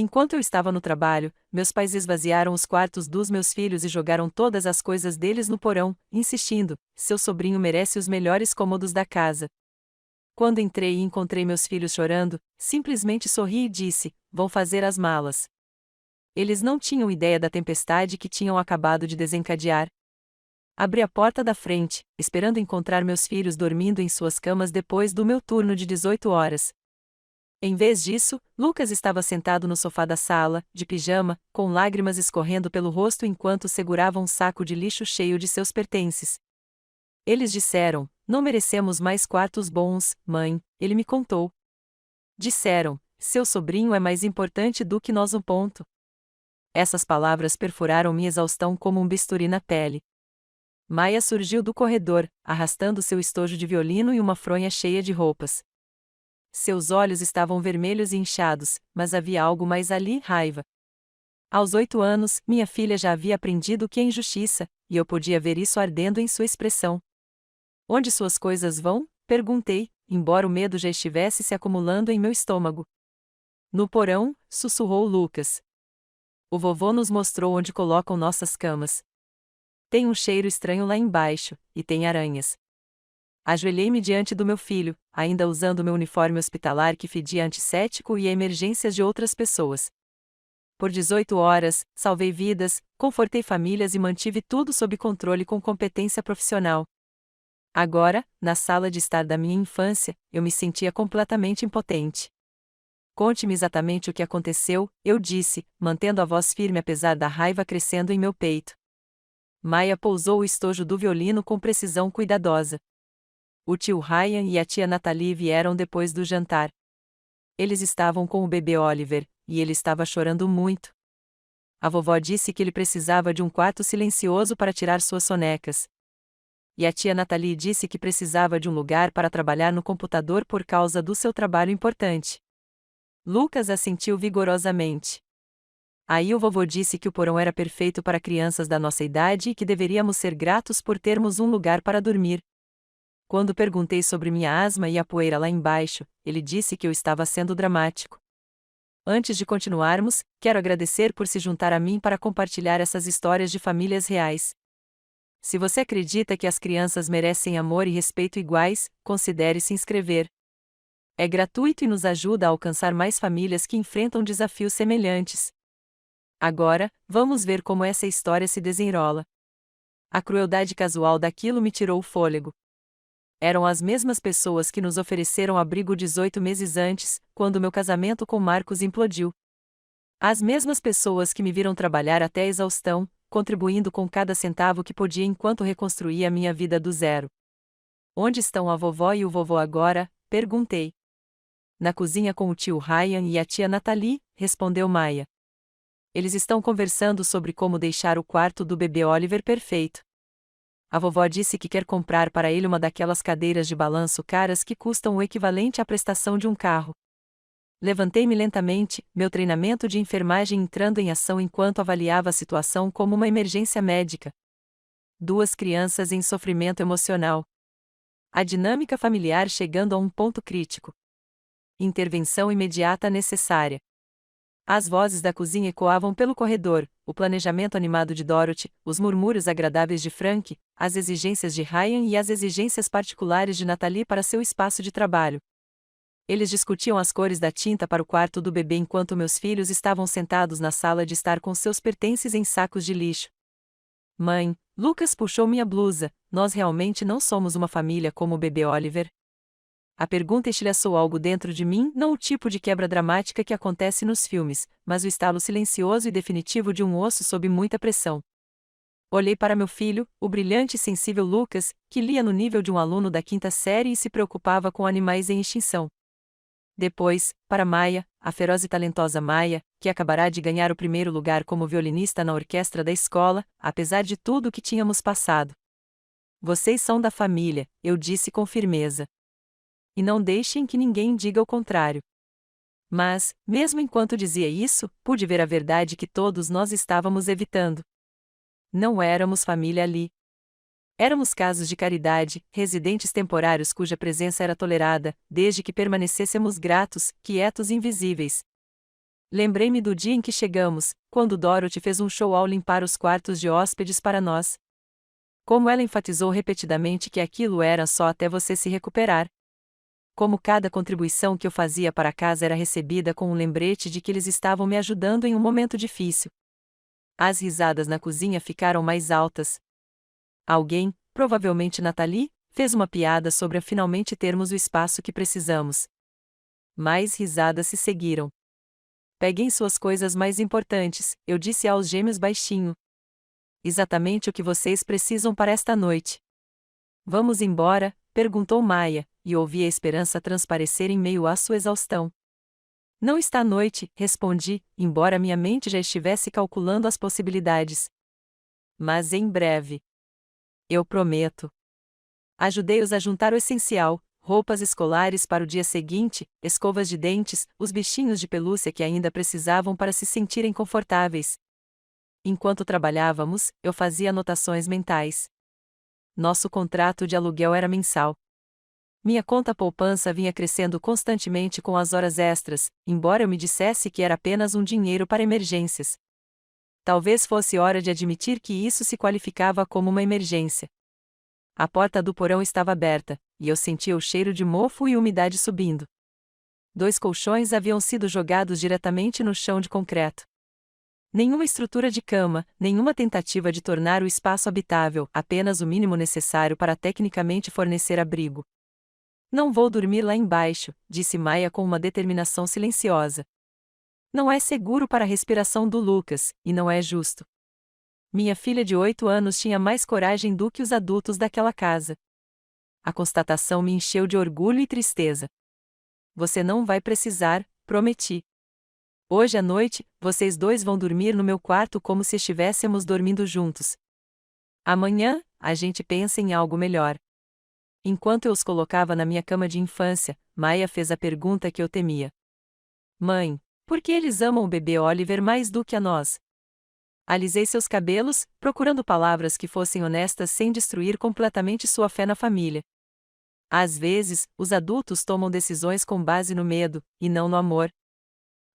Enquanto eu estava no trabalho, meus pais esvaziaram os quartos dos meus filhos e jogaram todas as coisas deles no porão, insistindo: seu sobrinho merece os melhores cômodos da casa. Quando entrei e encontrei meus filhos chorando, simplesmente sorri e disse: vão fazer as malas. Eles não tinham ideia da tempestade que tinham acabado de desencadear. Abri a porta da frente, esperando encontrar meus filhos dormindo em suas camas depois do meu turno de 18 horas. Em vez disso, Lucas estava sentado no sofá da sala, de pijama, com lágrimas escorrendo pelo rosto enquanto segurava um saco de lixo cheio de seus pertences. Eles disseram: não merecemos mais quartos bons, mãe, ele me contou. Disseram: seu sobrinho é mais importante do que nós. Essas palavras perfuraram minha exaustão como um bisturi na pele. Maia surgiu do corredor, arrastando seu estojo de violino e uma fronha cheia de roupas. Seus olhos estavam vermelhos e inchados, mas havia algo mais ali: raiva. Aos 8 anos, minha filha já havia aprendido o que é injustiça, e eu podia ver isso ardendo em sua expressão. Onde suas coisas vão? Perguntei, embora o medo já estivesse se acumulando em meu estômago. No porão, sussurrou Lucas. O vovô nos mostrou onde colocam nossas camas. Tem um cheiro estranho lá embaixo, e tem aranhas. Ajoelhei-me diante do meu filho, ainda usando meu uniforme hospitalar que fedia antisséptico e a emergências de outras pessoas. Por 18 horas, salvei vidas, confortei famílias e mantive tudo sob controle com competência profissional. Agora, na sala de estar da minha infância, eu me sentia completamente impotente. Conte-me exatamente o que aconteceu, eu disse, mantendo a voz firme apesar da raiva crescendo em meu peito. Maia pousou o estojo do violino com precisão cuidadosa. O tio Ryan e a tia Nathalie vieram depois do jantar. Eles estavam com o bebê Oliver, e ele estava chorando muito. A vovó disse que ele precisava de um quarto silencioso para tirar suas sonecas. E a tia Nathalie disse que precisava de um lugar para trabalhar no computador por causa do seu trabalho importante. Lucas assentiu vigorosamente. Aí o vovô disse que o porão era perfeito para crianças da nossa idade e que deveríamos ser gratos por termos um lugar para dormir. Quando perguntei sobre minha asma e a poeira lá embaixo, ele disse que eu estava sendo dramático. Antes de continuarmos, quero agradecer por se juntar a mim para compartilhar essas histórias de famílias reais. Se você acredita que as crianças merecem amor e respeito iguais, considere se inscrever. É gratuito e nos ajuda a alcançar mais famílias que enfrentam desafios semelhantes. Agora, vamos ver como essa história se desenrola. A crueldade casual daquilo me tirou o fôlego. Eram as mesmas pessoas que nos ofereceram abrigo 18 meses antes, quando meu casamento com Marcos implodiu. As mesmas pessoas que me viram trabalhar até a exaustão, contribuindo com cada centavo que podia enquanto reconstruía minha vida do zero. Onde estão a vovó e o vovô agora? Perguntei. Na cozinha com o tio Ryan e a tia Nathalie, respondeu Maia. Eles estão conversando sobre como deixar o quarto do bebê Oliver perfeito. A vovó disse que quer comprar para ele uma daquelas cadeiras de balanço caras que custam o equivalente à prestação de um carro. Levantei-me lentamente, meu treinamento de enfermagem entrando em ação enquanto avaliava a situação como uma emergência médica. 2 crianças em sofrimento emocional. A dinâmica familiar chegando a um ponto crítico. Intervenção imediata necessária. As vozes da cozinha ecoavam pelo corredor, o planejamento animado de Dorothy, os murmúrios agradáveis de Frank, as exigências de Ryan e as exigências particulares de Nathalie para seu espaço de trabalho. Eles discutiam as cores da tinta para o quarto do bebê enquanto meus filhos estavam sentados na sala de estar com seus pertences em sacos de lixo. Mãe, Lucas puxou minha blusa, nós realmente não somos uma família como o bebê Oliver? A pergunta estilhaçou algo dentro de mim, não o tipo de quebra dramática que acontece nos filmes, mas o estalo silencioso e definitivo de um osso sob muita pressão. Olhei para meu filho, o brilhante e sensível Lucas, que lia no nível de um aluno da 5ª série e se preocupava com animais em extinção. Depois, para Maia, a feroz e talentosa Maia, que acabará de ganhar o primeiro lugar como violinista na orquestra da escola, apesar de tudo o que tínhamos passado. Vocês são da família, eu disse com firmeza. E não deixem que ninguém diga o contrário. Mas, mesmo enquanto dizia isso, pude ver a verdade que todos nós estávamos evitando. Não éramos família ali. Éramos casos de caridade, residentes temporários cuja presença era tolerada, desde que permanecêssemos gratos, quietos e invisíveis. Lembrei-me do dia em que chegamos, quando Dorothy fez um show ao limpar os quartos de hóspedes para nós. Como ela enfatizou repetidamente que aquilo era só até você se recuperar. Como cada contribuição que eu fazia para a casa era recebida com um lembrete de que eles estavam me ajudando em um momento difícil. As risadas na cozinha ficaram mais altas. Alguém, provavelmente Nathalie, fez uma piada sobre finalmente termos o espaço que precisamos. Mais risadas se seguiram. Peguem suas coisas mais importantes, eu disse aos gêmeos baixinho. Exatamente o que vocês precisam para esta noite. Vamos embora? Perguntou Maia, e ouvi a esperança transparecer em meio à sua exaustão. Não está noite, respondi, embora minha mente já estivesse calculando as possibilidades. Mas em breve. Eu prometo. Ajudei-os a juntar o essencial, roupas escolares para o dia seguinte, escovas de dentes, os bichinhos de pelúcia que ainda precisavam para se sentirem confortáveis. Enquanto trabalhávamos, eu fazia anotações mentais. Nosso contrato de aluguel era mensal. Minha conta poupança vinha crescendo constantemente com as horas extras, embora eu me dissesse que era apenas um dinheiro para emergências. Talvez fosse hora de admitir que isso se qualificava como uma emergência. A porta do porão estava aberta, e eu sentia o cheiro de mofo e umidade subindo. 2 colchões haviam sido jogados diretamente no chão de concreto. Nenhuma estrutura de cama, nenhuma tentativa de tornar o espaço habitável, apenas o mínimo necessário para tecnicamente fornecer abrigo. Não vou dormir lá embaixo, disse Maia com uma determinação silenciosa. Não é seguro para a respiração do Lucas, e não é justo. Minha filha de 8 anos tinha mais coragem do que os adultos daquela casa. A constatação me encheu de orgulho e tristeza. Você não vai precisar, prometi. Hoje à noite, vocês dois vão dormir no meu quarto como se estivéssemos dormindo juntos. Amanhã, a gente pensa em algo melhor. Enquanto eu os colocava na minha cama de infância, Maia fez a pergunta que eu temia. Mãe, por que eles amam o bebê Oliver mais do que a nós? Alisei seus cabelos, procurando palavras que fossem honestas sem destruir completamente sua fé na família. Às vezes, os adultos tomam decisões com base no medo, e não no amor.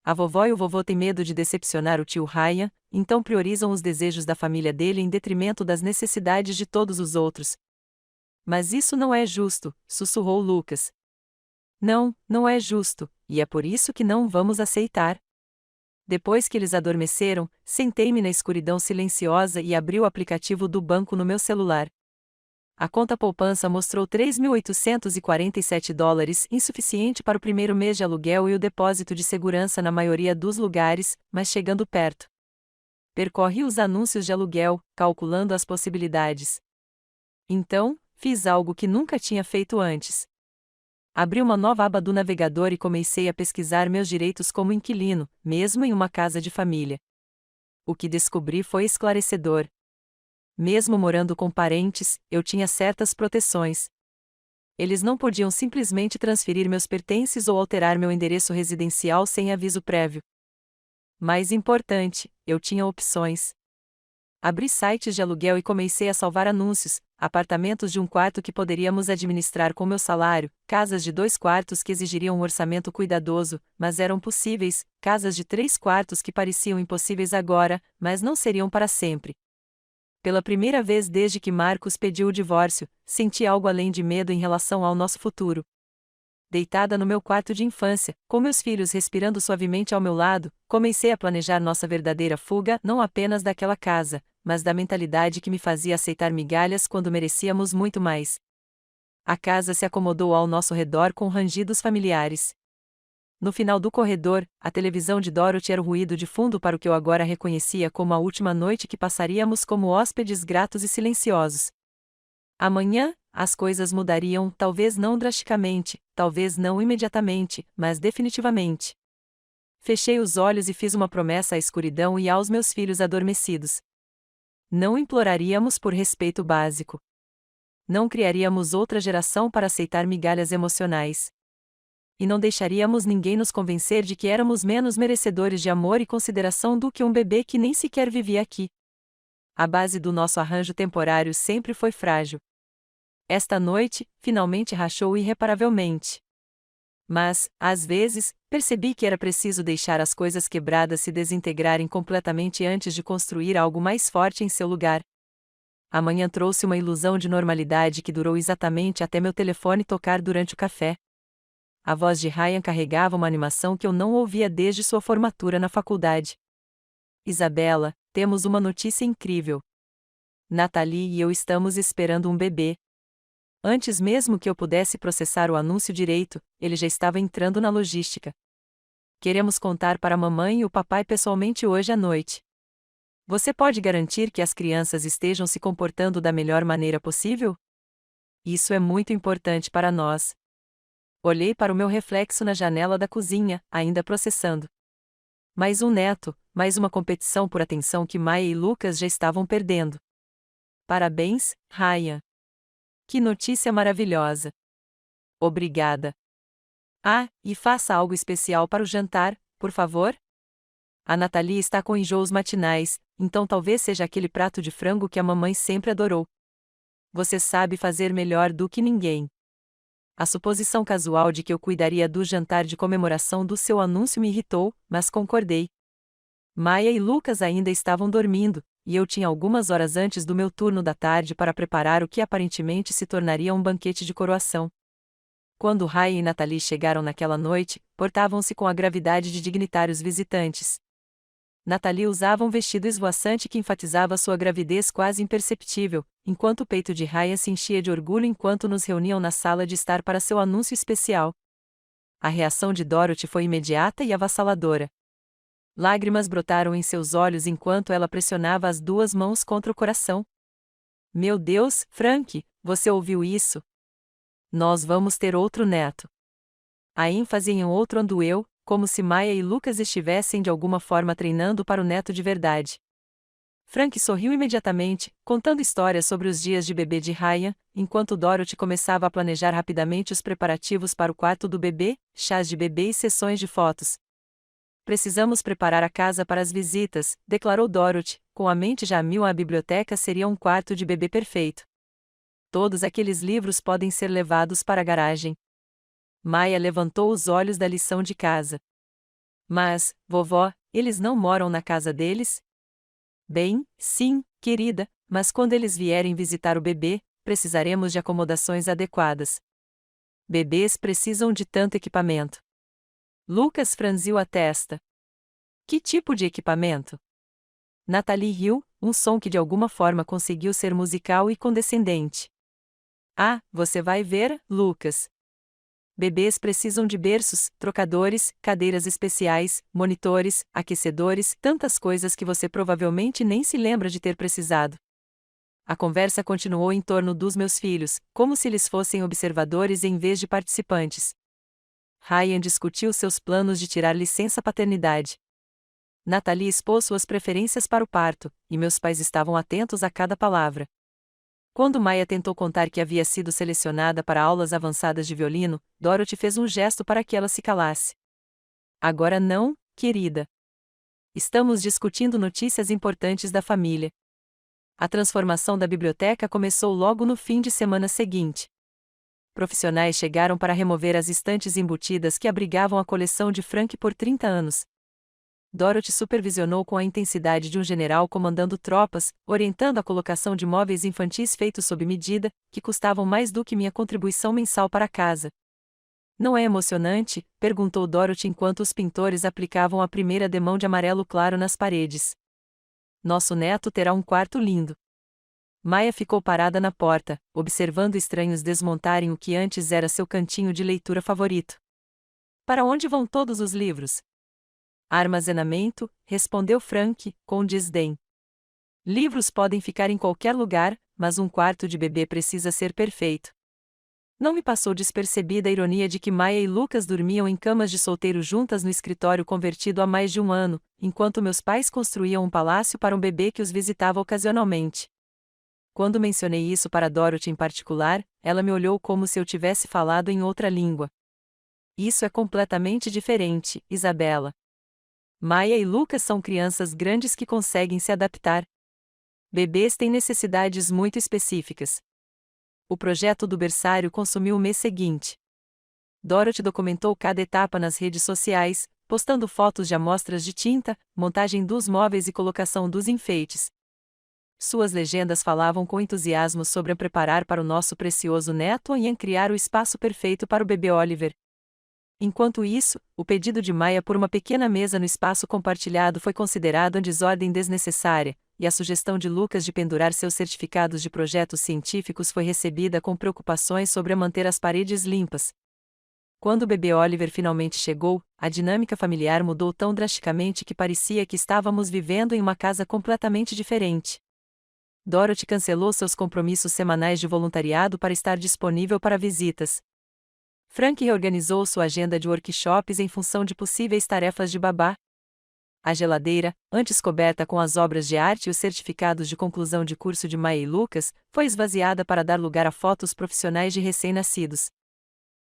A vovó e o vovô têm medo de decepcionar o tio Ryan, então priorizam os desejos da família dele em detrimento das necessidades de todos os outros. Mas isso não é justo, sussurrou Lucas. Não, não é justo, e é por isso que não vamos aceitar. Depois que eles adormeceram, sentei-me na escuridão silenciosa e abri o aplicativo do banco no meu celular. A conta poupança mostrou $3.847, insuficiente para o primeiro mês de aluguel e o depósito de segurança na maioria dos lugares, mas chegando perto. Percorri os anúncios de aluguel, calculando as possibilidades. Então, fiz algo que nunca tinha feito antes. Abri uma nova aba do navegador e comecei a pesquisar meus direitos como inquilino, mesmo em uma casa de família. O que descobri foi esclarecedor. Mesmo morando com parentes, eu tinha certas proteções. Eles não podiam simplesmente transferir meus pertences ou alterar meu endereço residencial sem aviso prévio. Mais importante, eu tinha opções. Abri sites de aluguel e comecei a salvar anúncios, apartamentos de 1 quarto que poderíamos administrar com meu salário, casas de 2 quartos que exigiriam um orçamento cuidadoso, mas eram possíveis, casas de 3 quartos que pareciam impossíveis agora, mas não seriam para sempre. Pela primeira vez desde que Marcos pediu o divórcio, senti algo além de medo em relação ao nosso futuro. Deitada no meu quarto de infância, com meus filhos respirando suavemente ao meu lado, comecei a planejar nossa verdadeira fuga não apenas daquela casa, mas da mentalidade que me fazia aceitar migalhas quando merecíamos muito mais. A casa se acomodou ao nosso redor com rangidos familiares. No final do corredor, a televisão de Dorothy era o ruído de fundo para o que eu agora reconhecia como a última noite que passaríamos como hóspedes gratos e silenciosos. Amanhã, as coisas mudariam, talvez não drasticamente, talvez não imediatamente, mas definitivamente. Fechei os olhos e fiz uma promessa à escuridão e aos meus filhos adormecidos. Não imploraríamos por respeito básico. Não criaríamos outra geração para aceitar migalhas emocionais. E não deixaríamos ninguém nos convencer de que éramos menos merecedores de amor e consideração do que um bebê que nem sequer vivia aqui. A base do nosso arranjo temporário sempre foi frágil. Esta noite, finalmente rachou irreparavelmente. Mas, às vezes, percebi que era preciso deixar as coisas quebradas se desintegrarem completamente antes de construir algo mais forte em seu lugar. A manhã trouxe uma ilusão de normalidade que durou exatamente até meu telefone tocar durante o café. A voz de Ryan carregava uma animação que eu não ouvia desde sua formatura na faculdade. Isabela, temos uma notícia incrível. Nathalie e eu estamos esperando um bebê. Antes mesmo que eu pudesse processar o anúncio direito, ele já estava entrando na logística. Queremos contar para a mamãe e o papai pessoalmente hoje à noite. Você pode garantir que as crianças estejam se comportando da melhor maneira possível? Isso é muito importante para nós. Olhei para o meu reflexo na janela da cozinha, ainda processando. Mais um neto, mais uma competição por atenção que Maia e Lucas já estavam perdendo. Parabéns, Ryan. Que notícia maravilhosa. Obrigada. Ah, e faça algo especial para o jantar, por favor? A Nathalie está com enjoos matinais, então talvez seja aquele prato de frango que a mamãe sempre adorou. Você sabe fazer melhor do que ninguém. A suposição casual de que eu cuidaria do jantar de comemoração do seu anúncio me irritou, mas concordei. Maia e Lucas ainda estavam dormindo, e eu tinha algumas horas antes do meu turno da tarde para preparar o que aparentemente se tornaria um banquete de coroação. Quando Ryan e Nathalie chegaram naquela noite, portavam-se com a gravidade de dignitários visitantes. Nathalie usava um vestido esvoaçante que enfatizava sua gravidez quase imperceptível, enquanto o peito de Ryan se enchia de orgulho enquanto nos reuniam na sala de estar para seu anúncio especial. A reação de Dorothy foi imediata e avassaladora. Lágrimas brotaram em seus olhos enquanto ela pressionava as duas mãos contra o coração. Meu Deus, Frank, você ouviu isso? Nós vamos ter outro neto. A ênfase em um outro andoeu, como se Maia e Lucas estivessem de alguma forma treinando para o neto de verdade. Frank sorriu imediatamente, contando histórias sobre os dias de bebê de Ryan, enquanto Dorothy começava a planejar rapidamente os preparativos para o quarto do bebê, chás de bebê e sessões de fotos. Precisamos preparar a casa para as visitas, declarou Dorothy, com a mente já a mil. A biblioteca seria um quarto de bebê perfeito. Todos aqueles livros podem ser levados para a garagem. Maia levantou os olhos da lição de casa. Mas, vovó, eles não moram na casa deles? Bem, sim, querida, mas quando eles vierem visitar o bebê, precisaremos de acomodações adequadas. Bebês precisam de tanto equipamento. Lucas franziu a testa. Que tipo de equipamento? Nathalie riu, um som que de alguma forma conseguiu ser musical e condescendente. Ah, você vai ver, Lucas. Bebês precisam de berços, trocadores, cadeiras especiais, monitores, aquecedores, tantas coisas que você provavelmente nem se lembra de ter precisado. A conversa continuou em torno dos meus filhos, como se eles fossem observadores em vez de participantes. Ryan discutiu seus planos de tirar licença paternidade. Nathalie expôs suas preferências para o parto, e meus pais estavam atentos a cada palavra. Quando Maia tentou contar que havia sido selecionada para aulas avançadas de violino, Dorothy fez um gesto para que ela se calasse. Agora não, querida. Estamos discutindo notícias importantes da família. A transformação da biblioteca começou logo no fim de semana seguinte. Profissionais chegaram para remover as estantes embutidas que abrigavam a coleção de Frank por 30 anos. Dorothy supervisionou com a intensidade de um general comandando tropas, orientando a colocação de móveis infantis feitos sob medida, que custavam mais do que minha contribuição mensal para a casa. Não é emocionante? Perguntou Dorothy enquanto os pintores aplicavam a primeira demão de amarelo claro nas paredes. Nosso neto terá um quarto lindo. Maia ficou parada na porta, observando estranhos desmontarem o que antes era seu cantinho de leitura favorito. Para onde vão todos os livros? Armazenamento, respondeu Frank, com desdém. Livros podem ficar em qualquer lugar, mas um quarto de bebê precisa ser perfeito. Não me passou despercebida a ironia de que Maia e Lucas dormiam em camas de solteiro juntas no escritório convertido há mais de um ano, enquanto meus pais construíam um palácio para um bebê que os visitava ocasionalmente. Quando mencionei isso para Dorothy em particular, ela me olhou como se eu tivesse falado em outra língua. Isso é completamente diferente, Isabela. Maia e Lucas são crianças grandes que conseguem se adaptar. Bebês têm necessidades muito específicas. O projeto do berçário consumiu o mês seguinte. Dorothy documentou cada etapa nas redes sociais, postando fotos de amostras de tinta, montagem dos móveis e colocação dos enfeites. Suas legendas falavam com entusiasmo sobre a preparar para o nosso precioso neto e em criar o espaço perfeito para o bebê Oliver. Enquanto isso, o pedido de Maya por uma pequena mesa no espaço compartilhado foi considerado uma desordem desnecessária, e a sugestão de Lucas de pendurar seus certificados de projetos científicos foi recebida com preocupações sobre manter as paredes limpas. Quando o bebê Oliver finalmente chegou, a dinâmica familiar mudou tão drasticamente que parecia que estávamos vivendo em uma casa completamente diferente. Dorothy cancelou seus compromissos semanais de voluntariado para estar disponível para visitas. Frank reorganizou sua agenda de workshops em função de possíveis tarefas de babá. A geladeira, antes coberta com as obras de arte e os certificados de conclusão de curso de Maya e Lucas, foi esvaziada para dar lugar a fotos profissionais de recém-nascidos.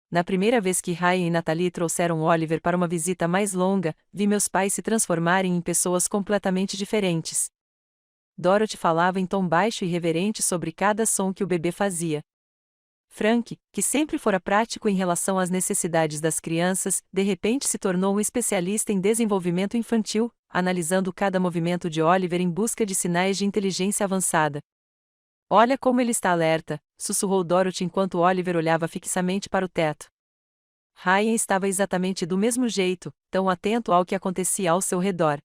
Na primeira vez que Ryan e Natalie trouxeram Oliver para uma visita mais longa, vi meus pais se transformarem em pessoas completamente diferentes. Dorothy falava em tom baixo e reverente sobre cada som que o bebê fazia. Frank, que sempre fora prático em relação às necessidades das crianças, de repente se tornou um especialista em desenvolvimento infantil, analisando cada movimento de Oliver em busca de sinais de inteligência avançada. "Olha como ele está alerta", sussurrou Dorothy enquanto Oliver olhava fixamente para o teto. Ryan estava exatamente do mesmo jeito, tão atento ao que acontecia ao seu redor.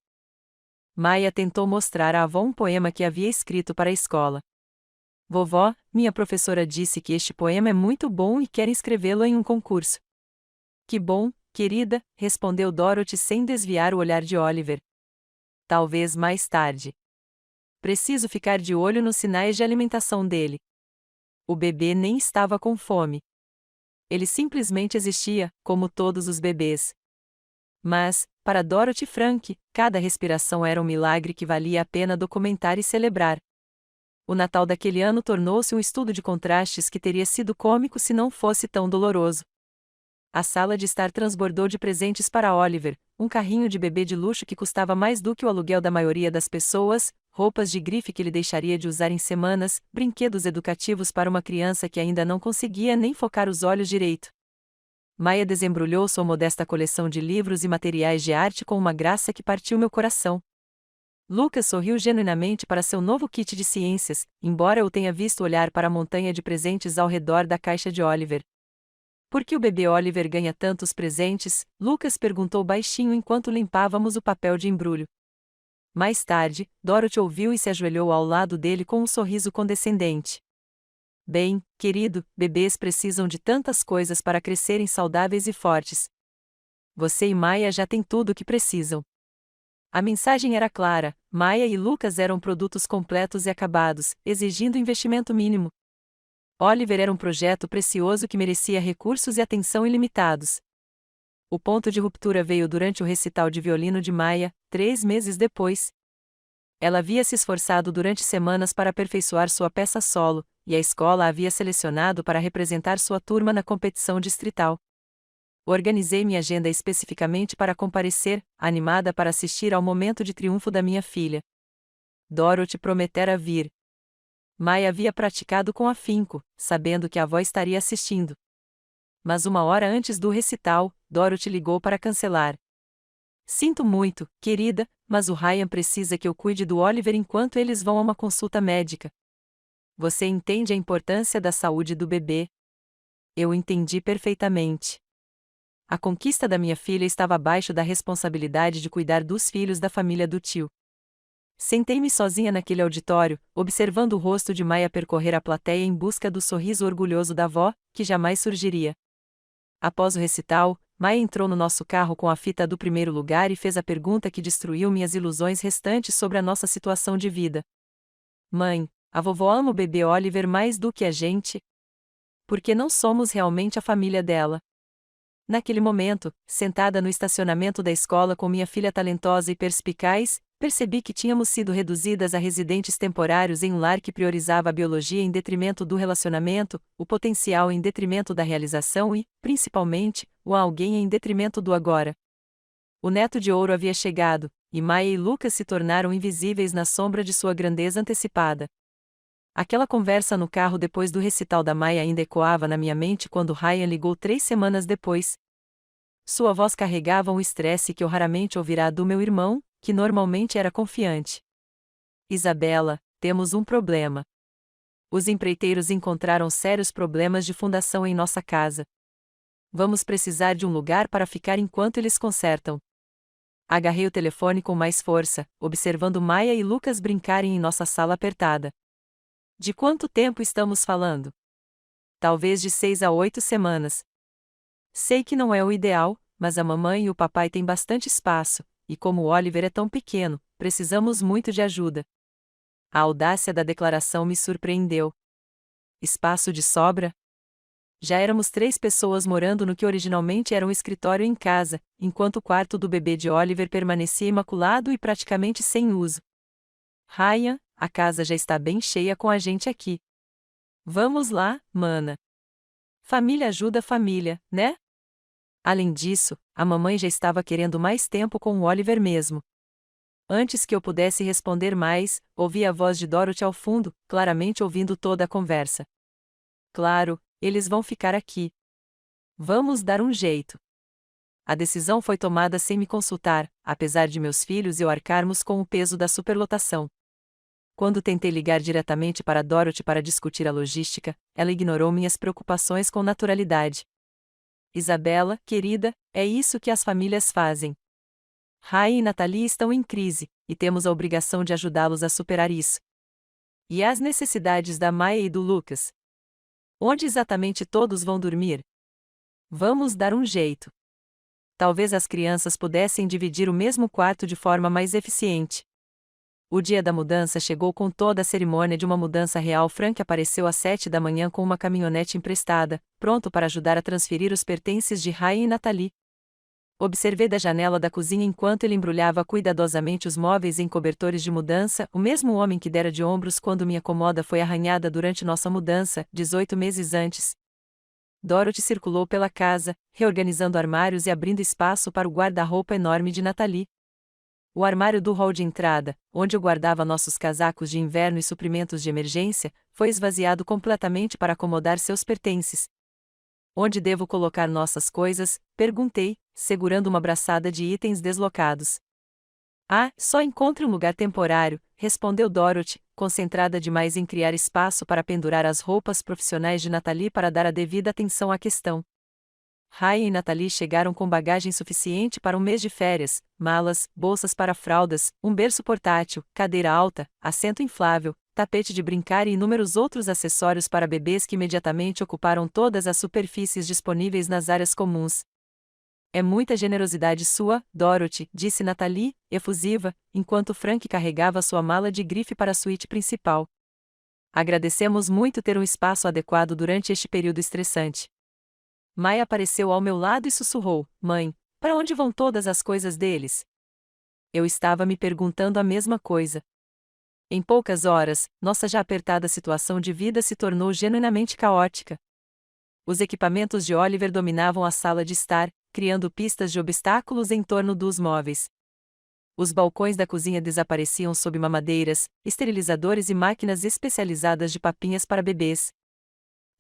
Maya tentou mostrar à avó um poema que havia escrito para a escola. "Vovó, minha professora disse que este poema é muito bom e quer escrevê-lo em um concurso." "Que bom, querida", respondeu Dorothy sem desviar o olhar de Oliver. "Talvez mais tarde. Preciso ficar de olho nos sinais de alimentação dele." O bebê nem estava com fome. Ele simplesmente existia, como todos os bebês. Mas, para Dorothy e Frank, cada respiração era um milagre que valia a pena documentar e celebrar. O Natal daquele ano tornou-se um estudo de contrastes que teria sido cômico se não fosse tão doloroso. A sala de estar transbordou de presentes para Oliver, um carrinho de bebê de luxo que custava mais do que o aluguel da maioria das pessoas, roupas de grife que ele deixaria de usar em semanas, brinquedos educativos para uma criança que ainda não conseguia nem focar os olhos direito. Maya desembrulhou sua modesta coleção de livros e materiais de arte com uma graça que partiu meu coração. Lucas sorriu genuinamente para seu novo kit de ciências, embora eu tenha visto olhar para a montanha de presentes ao redor da caixa de Oliver. "Por que o bebê Oliver ganha tantos presentes?", Lucas perguntou baixinho enquanto limpávamos o papel de embrulho. Mais tarde, Dorothy ouviu e se ajoelhou ao lado dele com um sorriso condescendente. "Bem, querido, bebês precisam de tantas coisas para crescerem saudáveis e fortes. Você e Maya já têm tudo o que precisam." A mensagem era clara: Maya e Lucas eram produtos completos e acabados, exigindo investimento mínimo. Oliver era um projeto precioso que merecia recursos e atenção ilimitados. O ponto de ruptura veio durante o recital de violino de Maya, 3 meses depois. Ela havia se esforçado durante semanas para aperfeiçoar sua peça solo, e a escola a havia selecionado para representar sua turma na competição distrital. Organizei minha agenda especificamente para comparecer, animada para assistir ao momento de triunfo da minha filha. Dorothy prometera vir. Maya havia praticado com afinco, sabendo que a avó estaria assistindo. Mas 1 hora antes do recital, Dorothy ligou para cancelar. "Sinto muito, querida, mas o Ryan precisa que eu cuide do Oliver enquanto eles vão a uma consulta médica." "Você entende a importância da saúde do bebê?" Eu entendi perfeitamente. A conquista da minha filha estava abaixo da responsabilidade de cuidar dos filhos da família do tio. Sentei-me sozinha naquele auditório, observando o rosto de Maya percorrer a plateia em busca do sorriso orgulhoso da avó, que jamais surgiria. Após o recital, Maya entrou no nosso carro com a fita do primeiro lugar e fez a pergunta que destruiu minhas ilusões restantes sobre a nossa situação de vida. "Mãe, a vovó ama o bebê Oliver mais do que a gente? Porque não somos realmente a família dela." Naquele momento, sentada no estacionamento da escola com minha filha talentosa e perspicaz, percebi que tínhamos sido reduzidas a residentes temporários em um lar que priorizava a biologia em detrimento do relacionamento, o potencial em detrimento da realização e, principalmente, o alguém em detrimento do agora. O neto de ouro havia chegado, e Maya e Lucas se tornaram invisíveis na sombra de sua grandeza antecipada. Aquela conversa no carro depois do recital da Maya ainda ecoava na minha mente quando Ryan ligou 3 semanas depois. Sua voz carregava um estresse que eu raramente ouvirá do meu irmão, que normalmente era confiante. Isabela, temos um problema. Os empreiteiros encontraram sérios problemas de fundação em nossa casa. Vamos precisar de um lugar para ficar enquanto eles consertam. Agarrei o telefone com mais força, observando Maya e Lucas brincarem em nossa sala apertada. De quanto tempo estamos falando? Talvez de 6 a 8 semanas. Sei que não é o ideal, mas a mamãe e o papai têm bastante espaço, e como o Oliver é tão pequeno, precisamos muito de ajuda. A audácia da declaração me surpreendeu. Espaço de sobra? Já éramos 3 pessoas morando no que originalmente era um escritório em casa, enquanto o quarto do bebê de Oliver permanecia imaculado e praticamente sem uso. Ryan, a casa já está bem cheia com a gente aqui. Vamos lá, mana. Família ajuda família, né? Além disso, a mamãe já estava querendo mais tempo com o Oliver mesmo. Antes que eu pudesse responder mais, ouvi a voz de Dorothy ao fundo, claramente ouvindo toda a conversa. Claro, eles vão ficar aqui. Vamos dar um jeito. A decisão foi tomada sem me consultar, apesar de meus filhos e eu arcarmos com o peso da superlotação. Quando tentei ligar diretamente para Dorothy para discutir a logística, ela ignorou minhas preocupações com naturalidade. Isabela, querida, é isso que as famílias fazem. Ryan e Natalie estão em crise, e temos a obrigação de ajudá-los a superar isso. E as necessidades da Maya e do Lucas? Onde exatamente todos vão dormir? Vamos dar um jeito. Talvez as crianças pudessem dividir o mesmo quarto de forma mais eficiente. O dia da mudança chegou com toda a cerimônia de uma mudança real. Frank apareceu às 7 da manhã com uma caminhonete emprestada, pronto para ajudar a transferir os pertences de Ryan e Natalie. Observei da janela da cozinha enquanto ele embrulhava cuidadosamente os móveis em cobertores de mudança, o mesmo homem que dera de ombros quando minha comoda foi arranhada durante nossa mudança, 18 meses antes. Dorothy circulou pela casa, reorganizando armários e abrindo espaço para o guarda-roupa enorme de Natalie. O armário do hall de entrada, onde eu guardava nossos casacos de inverno e suprimentos de emergência, foi esvaziado completamente para acomodar seus pertences. Onde devo colocar nossas coisas? Perguntei, segurando uma braçada de itens deslocados. Ah, só encontre um lugar temporário, respondeu Dorothy, concentrada demais em criar espaço para pendurar as roupas profissionais de Natalie para dar a devida atenção à questão. Ryan e Natalie chegaram com bagagem suficiente para um mês de férias, malas, bolsas para fraldas, um berço portátil, cadeira alta, assento inflável, tapete de brincar e inúmeros outros acessórios para bebês que imediatamente ocuparam todas as superfícies disponíveis nas áreas comuns. É muita generosidade sua, Dorothy, disse Natalie, efusiva, enquanto Frank carregava sua mala de grife para a suíte principal. Agradecemos muito ter um espaço adequado durante este período estressante. Maya apareceu ao meu lado e sussurrou: Mãe, para onde vão todas as coisas deles? Eu estava me perguntando a mesma coisa. Em poucas horas, nossa já apertada situação de vida se tornou genuinamente caótica. Os equipamentos de Oliver dominavam a sala de estar, criando pistas de obstáculos em torno dos móveis. Os balcões da cozinha desapareciam sob mamadeiras, esterilizadores e máquinas especializadas de papinhas para bebês.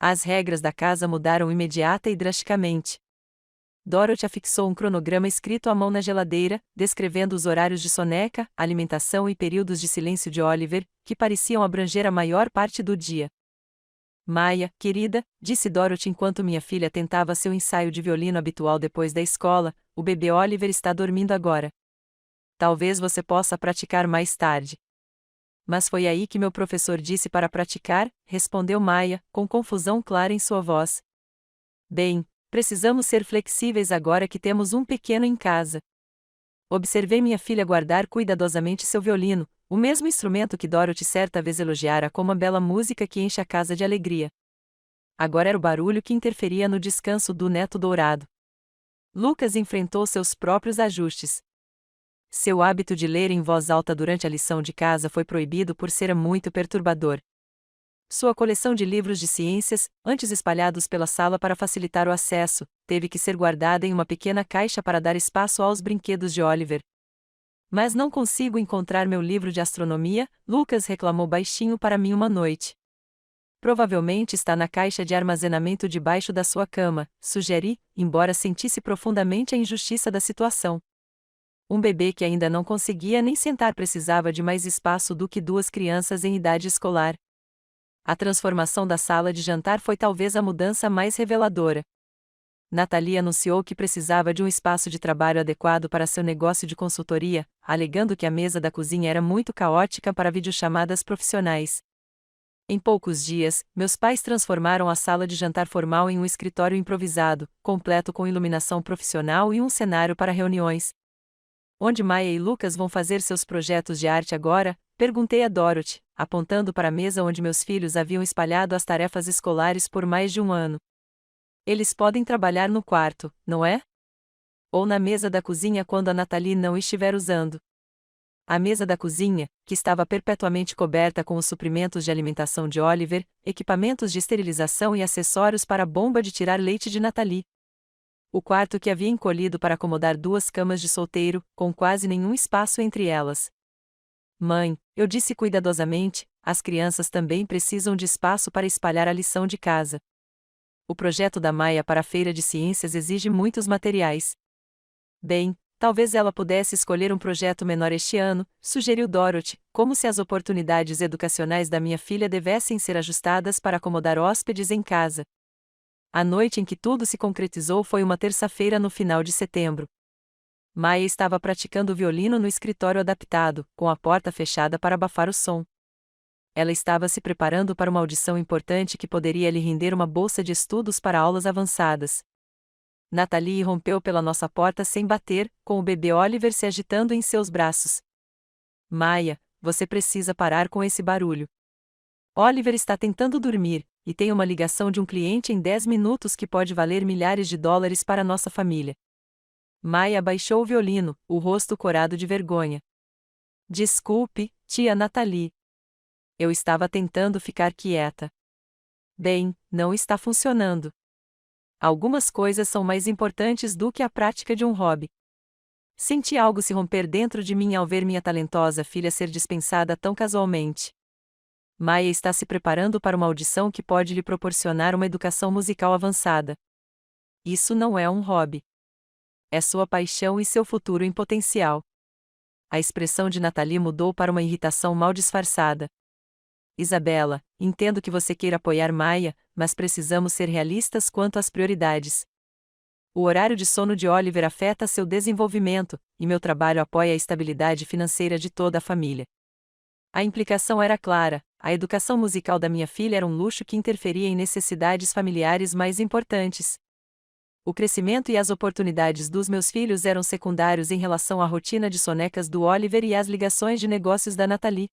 As regras da casa mudaram imediata e drasticamente. Dorothy afixou um cronograma escrito à mão na geladeira, descrevendo os horários de soneca, alimentação e períodos de silêncio de Oliver, que pareciam abranger a maior parte do dia. Maya, querida, disse Dorothy enquanto minha filha tentava seu ensaio de violino habitual depois da escola, o bebê Oliver está dormindo agora. Talvez você possa praticar mais tarde. Mas foi aí que meu professor disse para praticar, respondeu Maya, com confusão clara em sua voz. Bem, precisamos ser flexíveis agora que temos um pequeno em casa. Observei minha filha guardar cuidadosamente seu violino, o mesmo instrumento que Dorothy certa vez elogiara como uma bela música que enche a casa de alegria. Agora era o barulho que interferia no descanso do neto dourado. Lucas enfrentou seus próprios ajustes. Seu hábito de ler em voz alta durante a lição de casa foi proibido por ser muito perturbador. Sua coleção de livros de ciências, antes espalhados pela sala para facilitar o acesso, teve que ser guardada em uma pequena caixa para dar espaço aos brinquedos de Oliver. Mas não consigo encontrar meu livro de astronomia, Lucas reclamou baixinho para mim uma noite. Provavelmente está na caixa de armazenamento debaixo da sua cama, sugeri, embora sentisse profundamente a injustiça da situação. Um bebê que ainda não conseguia nem sentar precisava de mais espaço do que duas crianças em idade escolar. A transformação da sala de jantar foi talvez a mudança mais reveladora. Nathalie anunciou que precisava de um espaço de trabalho adequado para seu negócio de consultoria, alegando que a mesa da cozinha era muito caótica para videochamadas profissionais. Em poucos dias, meus pais transformaram a sala de jantar formal em um escritório improvisado, completo com iluminação profissional e um cenário para reuniões. Onde Maia e Lucas vão fazer seus projetos de arte agora? Perguntei a Dorothy, apontando para a mesa onde meus filhos haviam espalhado as tarefas escolares por mais de um ano. Eles podem trabalhar no quarto, não é? Ou na mesa da cozinha quando a Nathalie não estiver usando. A mesa da cozinha, que estava perpetuamente coberta com os suprimentos de alimentação de Oliver, equipamentos de esterilização e acessórios para a bomba de tirar leite de Nathalie. O quarto que havia encolhido para acomodar duas camas de solteiro, com quase nenhum espaço entre elas. Mãe, eu disse cuidadosamente, as crianças também precisam de espaço para espalhar a lição de casa. O projeto da Maia para a Feira de Ciências exige muitos materiais. Bem, talvez ela pudesse escolher um projeto menor este ano, sugeriu Dorothy, como se as oportunidades educacionais da minha filha devessem ser ajustadas para acomodar hóspedes em casa. A noite em que tudo se concretizou foi uma terça-feira no final de setembro. Maia estava praticando violino no escritório adaptado, com a porta fechada para abafar o som. Ela estava se preparando para uma audição importante que poderia lhe render uma bolsa de estudos para aulas avançadas. Nathalie rompeu pela nossa porta sem bater, com o bebê Oliver se agitando em seus braços. Maia, você precisa parar com esse barulho. Oliver está tentando dormir, e tem uma ligação de um cliente em 10 minutos que pode valer milhares de dólares para nossa família. Maia abaixou o violino, o rosto corado de vergonha. Desculpe, tia Nathalie. Eu estava tentando ficar quieta. Bem, não está funcionando. Algumas coisas são mais importantes do que a prática de um hobby. Senti algo se romper dentro de mim ao ver minha talentosa filha ser dispensada tão casualmente. Maia está se preparando para uma audição que pode lhe proporcionar uma educação musical avançada. Isso não é um hobby. É sua paixão e seu futuro em potencial. A expressão de Nathalie mudou para uma irritação mal disfarçada. Isabela, entendo que você queira apoiar Maia, mas precisamos ser realistas quanto às prioridades. O horário de sono de Oliver afeta seu desenvolvimento, e meu trabalho apoia a estabilidade financeira de toda a família. A implicação era clara: a educação musical da minha filha era um luxo que interferia em necessidades familiares mais importantes. O crescimento e as oportunidades dos meus filhos eram secundários em relação à rotina de sonecas do Oliver e às ligações de negócios da Nathalie.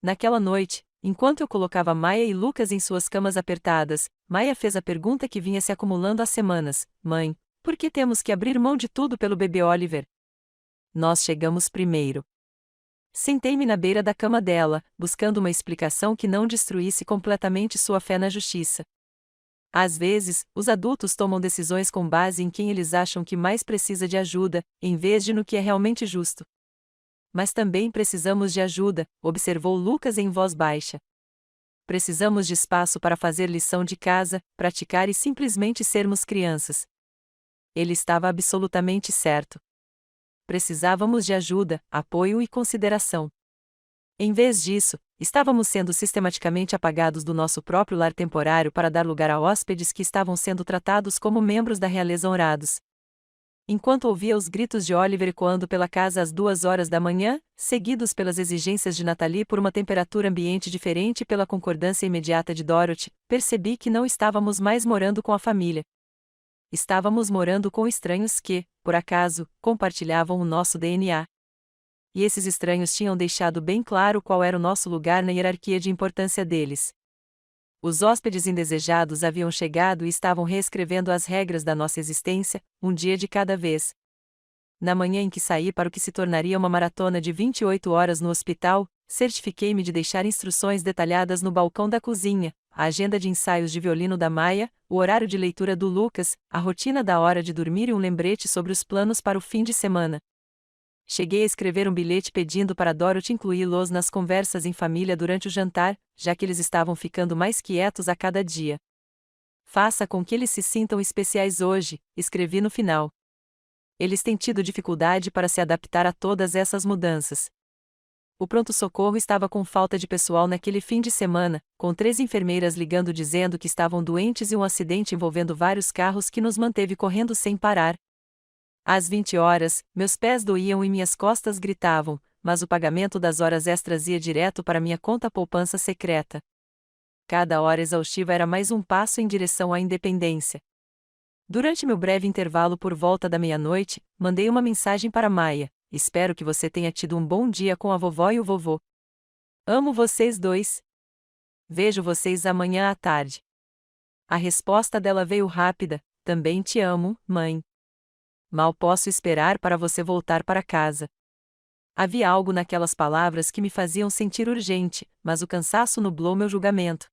Naquela noite, enquanto eu colocava Maia e Lucas em suas camas apertadas, Maia fez a pergunta que vinha se acumulando há semanas: Mãe, por que temos que abrir mão de tudo pelo bebê Oliver? Nós chegamos primeiro. Sentei-me na beira da cama dela, buscando uma explicação que não destruísse completamente sua fé na justiça. Às vezes, os adultos tomam decisões com base em quem eles acham que mais precisa de ajuda, em vez de no que é realmente justo. Mas também precisamos de ajuda, observou Lucas em voz baixa. Precisamos de espaço para fazer lição de casa, praticar e simplesmente sermos crianças. Ele estava absolutamente certo. Precisávamos de ajuda, apoio e consideração. Em vez disso, estávamos sendo sistematicamente apagados do nosso próprio lar temporário para dar lugar a hóspedes que estavam sendo tratados como membros da realeza honrados. Enquanto ouvia os gritos de Oliver ecoando pela casa às 2 horas da manhã, seguidos pelas exigências de Nathalie por uma temperatura ambiente diferente e pela concordância imediata de Dorothy, percebi que não estávamos mais morando com a família. Estávamos morando com estranhos que, por acaso, compartilhavam o nosso DNA. E esses estranhos tinham deixado bem claro qual era o nosso lugar na hierarquia de importância deles. Os hóspedes indesejados haviam chegado e estavam reescrevendo as regras da nossa existência, um dia de cada vez. Na manhã em que saí para o que se tornaria uma maratona de 28 horas no hospital, certifiquei-me de deixar instruções detalhadas no balcão da cozinha, a agenda de ensaios de violino da Maia, o horário de leitura do Lucas, a rotina da hora de dormir e um lembrete sobre os planos para o fim de semana. Cheguei a escrever um bilhete pedindo para Dorothy incluí-los nas conversas em família durante o jantar, já que eles estavam ficando mais quietos a cada dia. Faça com que eles se sintam especiais hoje, escrevi no final. Eles têm tido dificuldade para se adaptar a todas essas mudanças. O pronto-socorro estava com falta de pessoal naquele fim de semana, com 3 enfermeiras ligando dizendo que estavam doentes e um acidente envolvendo vários carros que nos manteve correndo sem parar. Às 20 horas, meus pés doíam e minhas costas gritavam, mas o pagamento das horas extras ia direto para minha conta poupança secreta. Cada hora exaustiva era mais um passo em direção à independência. Durante meu breve intervalo por volta da meia-noite, mandei uma mensagem para Maia: espero que você tenha tido um bom dia com a vovó e o vovô. Amo vocês dois. Vejo vocês amanhã à tarde. A resposta dela veio rápida: também te amo, mãe. Mal posso esperar para você voltar para casa. Havia algo naquelas palavras que me faziam sentir urgente, mas o cansaço nublou meu julgamento.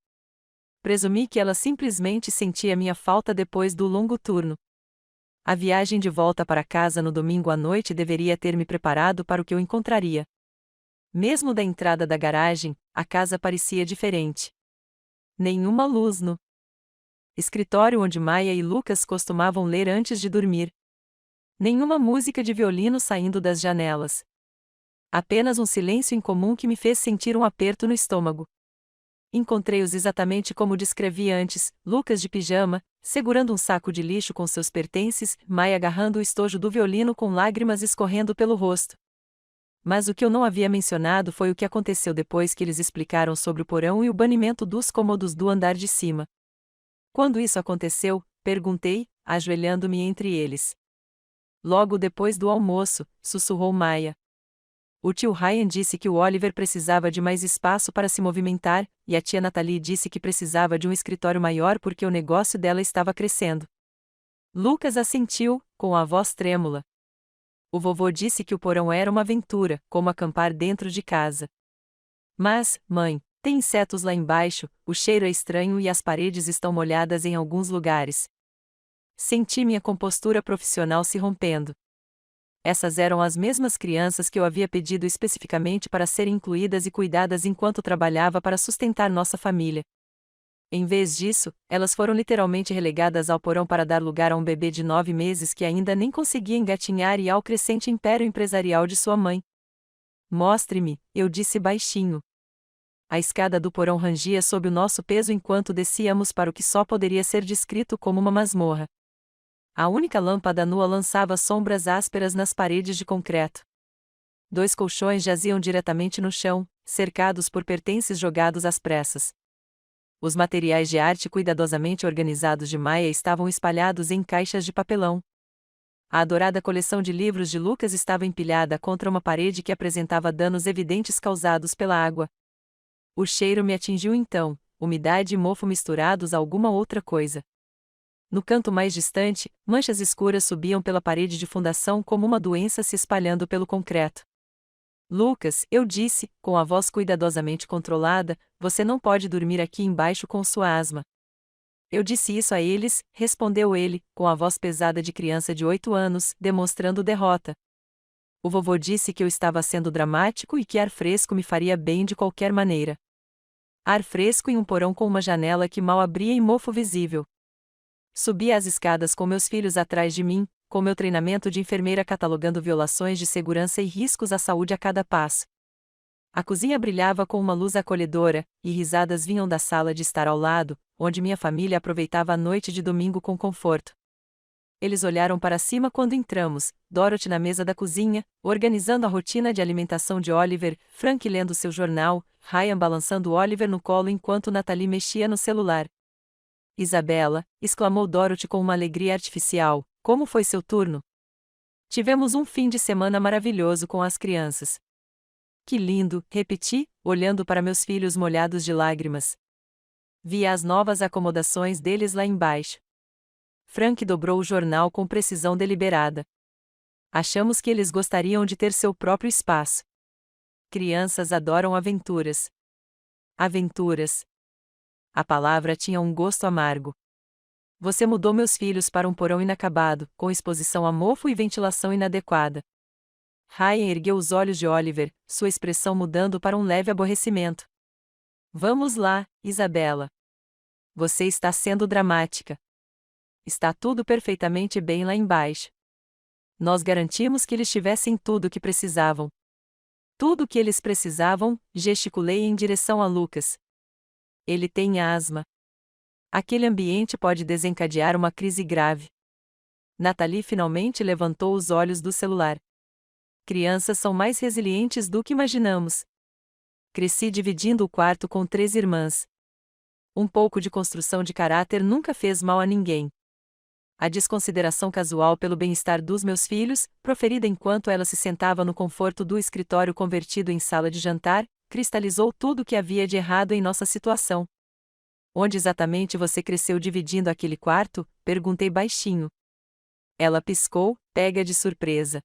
Presumi que ela simplesmente sentia minha falta depois do longo turno. A viagem de volta para casa no domingo à noite deveria ter me preparado para o que eu encontraria. Mesmo da entrada da garagem, a casa parecia diferente. Nenhuma luz no escritório onde Maia e Lucas costumavam ler antes de dormir. Nenhuma música de violino saindo das janelas. Apenas um silêncio incomum que me fez sentir um aperto no estômago. Encontrei-os exatamente como descrevi antes: Lucas de pijama, segurando um saco de lixo com seus pertences, Maia agarrando o estojo do violino com lágrimas escorrendo pelo rosto. Mas o que eu não havia mencionado foi o que aconteceu depois que eles explicaram sobre o porão e o banimento dos cômodos do andar de cima. Quando isso aconteceu? Perguntei, ajoelhando-me entre eles. Logo depois do almoço, sussurrou Maia. O tio Ryan disse que o Oliver precisava de mais espaço para se movimentar, e a tia Natalie disse que precisava de um escritório maior porque o negócio dela estava crescendo. Lucas assentiu, com a voz trêmula. O vovô disse que o porão era uma aventura, como acampar dentro de casa. Mas, mãe, tem insetos lá embaixo, o cheiro é estranho e as paredes estão molhadas em alguns lugares. Senti minha compostura profissional se rompendo. Essas eram as mesmas crianças que eu havia pedido especificamente para serem incluídas e cuidadas enquanto trabalhava para sustentar nossa família. Em vez disso, elas foram literalmente relegadas ao porão para dar lugar a um bebê de 9 meses que ainda nem conseguia engatinhar e ao crescente império empresarial de sua mãe. Mostre-me, eu disse baixinho. A escada do porão rangia sob o nosso peso enquanto descíamos para o que só poderia ser descrito como uma masmorra. A única lâmpada nua lançava sombras ásperas nas paredes de concreto. 2 colchões jaziam diretamente no chão, cercados por pertences jogados às pressas. Os materiais de arte cuidadosamente organizados de Maia estavam espalhados em caixas de papelão. A adorada coleção de livros de Lucas estava empilhada contra uma parede que apresentava danos evidentes causados pela água. O cheiro me atingiu então, umidade e mofo misturados a alguma outra coisa. No canto mais distante, manchas escuras subiam pela parede de fundação como uma doença se espalhando pelo concreto. Lucas, eu disse, com a voz cuidadosamente controlada, você não pode dormir aqui embaixo com sua asma. Eu disse isso a eles, respondeu ele, com a voz pesada de criança de 8 anos, demonstrando derrota. O vovô disse que eu estava sendo dramático e que ar fresco me faria bem de qualquer maneira. Ar fresco em um porão com uma janela que mal abria e mofo visível. Subi as escadas com meus filhos atrás de mim, com meu treinamento de enfermeira catalogando violações de segurança e riscos à saúde a cada passo. A cozinha brilhava com uma luz acolhedora, e risadas vinham da sala de estar ao lado, onde minha família aproveitava a noite de domingo com conforto. Eles olharam para cima quando entramos, Dorothy na mesa da cozinha, organizando a rotina de alimentação de Oliver, Frank lendo seu jornal, Ryan balançando Oliver no colo enquanto Natalie mexia no celular. Isabela, exclamou Dorothy com uma alegria artificial, como foi seu turno? Tivemos um fim de semana maravilhoso com as crianças. Que lindo, repeti, olhando para meus filhos molhados de lágrimas. Vi as novas acomodações deles lá embaixo. Frank dobrou o jornal com precisão deliberada. Achamos que eles gostariam de ter seu próprio espaço. Crianças adoram aventuras. Aventuras. A palavra tinha um gosto amargo. Você mudou meus filhos para um porão inacabado, com exposição a mofo e ventilação inadequada. Ryan ergueu os olhos de Oliver, sua expressão mudando para um leve aborrecimento. Vamos lá, Isabela. Você está sendo dramática. Está tudo perfeitamente bem lá embaixo. Nós garantimos que eles tivessem tudo o que precisavam. Tudo o que eles precisavam, gesticulei em direção a Lucas. Ele tem asma. Aquele ambiente pode desencadear uma crise grave. Nathalie finalmente levantou os olhos do celular. Crianças são mais resilientes do que imaginamos. Cresci dividindo o quarto com 3 irmãs. Um pouco de construção de caráter nunca fez mal a ninguém. A desconsideração casual pelo bem-estar dos meus filhos, proferida enquanto ela se sentava no conforto do escritório convertido em sala de jantar, cristalizou tudo o que havia de errado em nossa situação. Onde exatamente você cresceu dividindo aquele quarto? Perguntei baixinho. Ela piscou, pega de surpresa.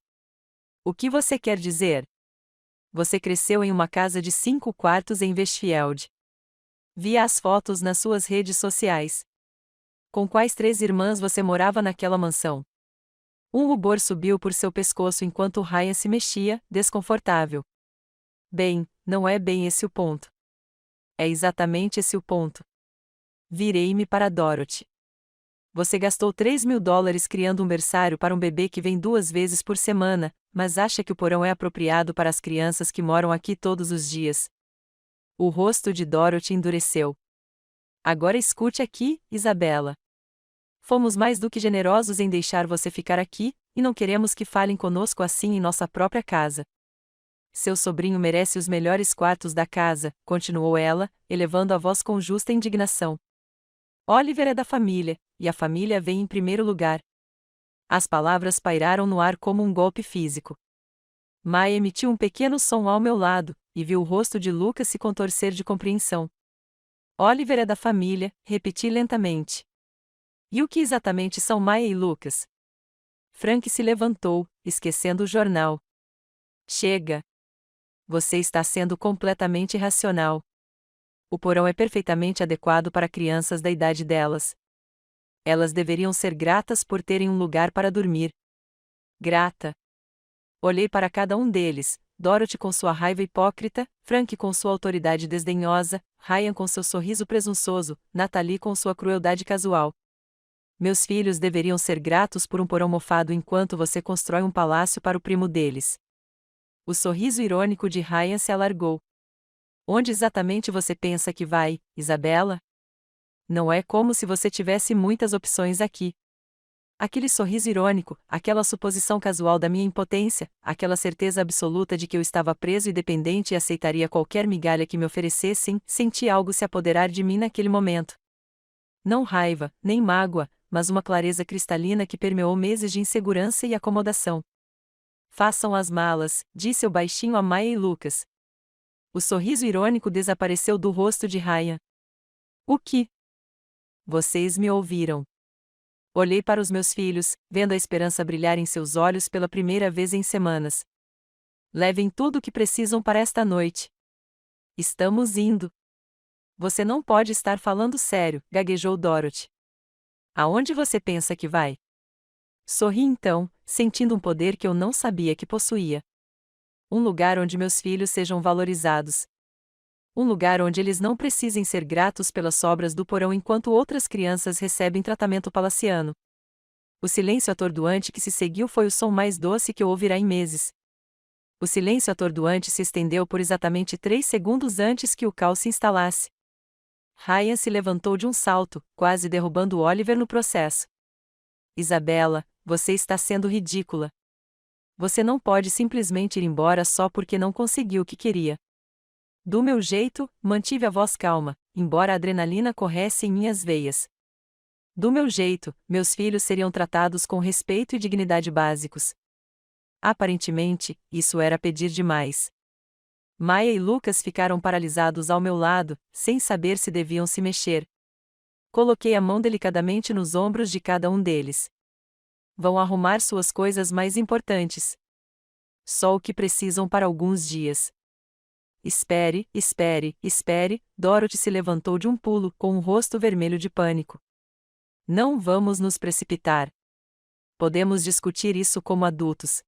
O que você quer dizer? Você cresceu em uma casa de 5 quartos em Westfield. Vi as fotos nas suas redes sociais. Com quais 3 irmãs você morava naquela mansão? Um rubor subiu por seu pescoço enquanto Ryan se mexia, desconfortável. Bem, não é bem esse o ponto. É exatamente esse o ponto. Virei-me para Dorothy. Você gastou $3.000 criando um berçário para um bebê que vem 2 vezes por semana, mas acha que o porão é apropriado para as crianças que moram aqui todos os dias. O rosto de Dorothy endureceu. Agora escute aqui, Isabela. Fomos mais do que generosos em deixar você ficar aqui, e não queremos que falem conosco assim em nossa própria casa. Seu sobrinho merece os melhores quartos da casa, continuou ela, elevando a voz com justa indignação. Oliver é da família, e a família vem em primeiro lugar. As palavras pairaram no ar como um golpe físico. Mai emitiu um pequeno som ao meu lado, e viu o rosto de Lucas se contorcer de compreensão. Oliver é da família, repeti lentamente. E o que exatamente são Maia e Lucas? Frank se levantou, esquecendo o jornal. Chega! Você está sendo completamente irracional. O porão é perfeitamente adequado para crianças da idade delas. Elas deveriam ser gratas por terem um lugar para dormir. Grata. Olhei para cada um deles, Dorothy com sua raiva hipócrita, Frank com sua autoridade desdenhosa, Ryan com seu sorriso presunçoso, Nathalie com sua crueldade casual. Meus filhos deveriam ser gratos por um porão mofado enquanto você constrói um palácio para o primo deles. O sorriso irônico de Ryan se alargou. Onde exatamente você pensa que vai, Isabela? Não é como se você tivesse muitas opções aqui. Aquele sorriso irônico, aquela suposição casual da minha impotência, aquela certeza absoluta de que eu estava preso e dependente e aceitaria qualquer migalha que me oferecessem, senti algo se apoderar de mim naquele momento. Não raiva, nem mágoa, mas uma clareza cristalina que permeou meses de insegurança e acomodação. Façam as malas, disse eu baixinho a Maia e Lucas. O sorriso irônico desapareceu do rosto de Ryan. O que? Vocês me ouviram. Olhei para os meus filhos, vendo a esperança brilhar em seus olhos pela primeira vez em semanas. Levem tudo o que precisam para esta noite. Estamos indo. Você não pode estar falando sério, gaguejou Dorothy. Aonde você pensa que vai? Sorri então, sentindo um poder que eu não sabia que possuía. Um lugar onde meus filhos sejam valorizados. Um lugar onde eles não precisem ser gratos pelas sobras do porão enquanto outras crianças recebem tratamento palaciano. O silêncio atordoante que se seguiu foi o som mais doce que eu ouvirá em meses. O silêncio atordoante se estendeu por exatamente 3 segundos antes que o caos se instalasse. Ryan se levantou de um salto, quase derrubando Oliver no processo. Isabela, você está sendo ridícula. Você não pode simplesmente ir embora só porque não conseguiu o que queria. Do meu jeito, mantive a voz calma, embora a adrenalina corresse em minhas veias. Do meu jeito, meus filhos seriam tratados com respeito e dignidade básicos. Aparentemente, isso era pedir demais. Maia e Lucas ficaram paralisados ao meu lado, sem saber se deviam se mexer. Coloquei a mão delicadamente nos ombros de cada um deles. Vão arrumar suas coisas mais importantes. Só o que precisam para alguns dias. Espere, espere, espere, Dorothy se levantou de um pulo, com o rosto vermelho de pânico. Não vamos nos precipitar. Podemos discutir isso como adultos.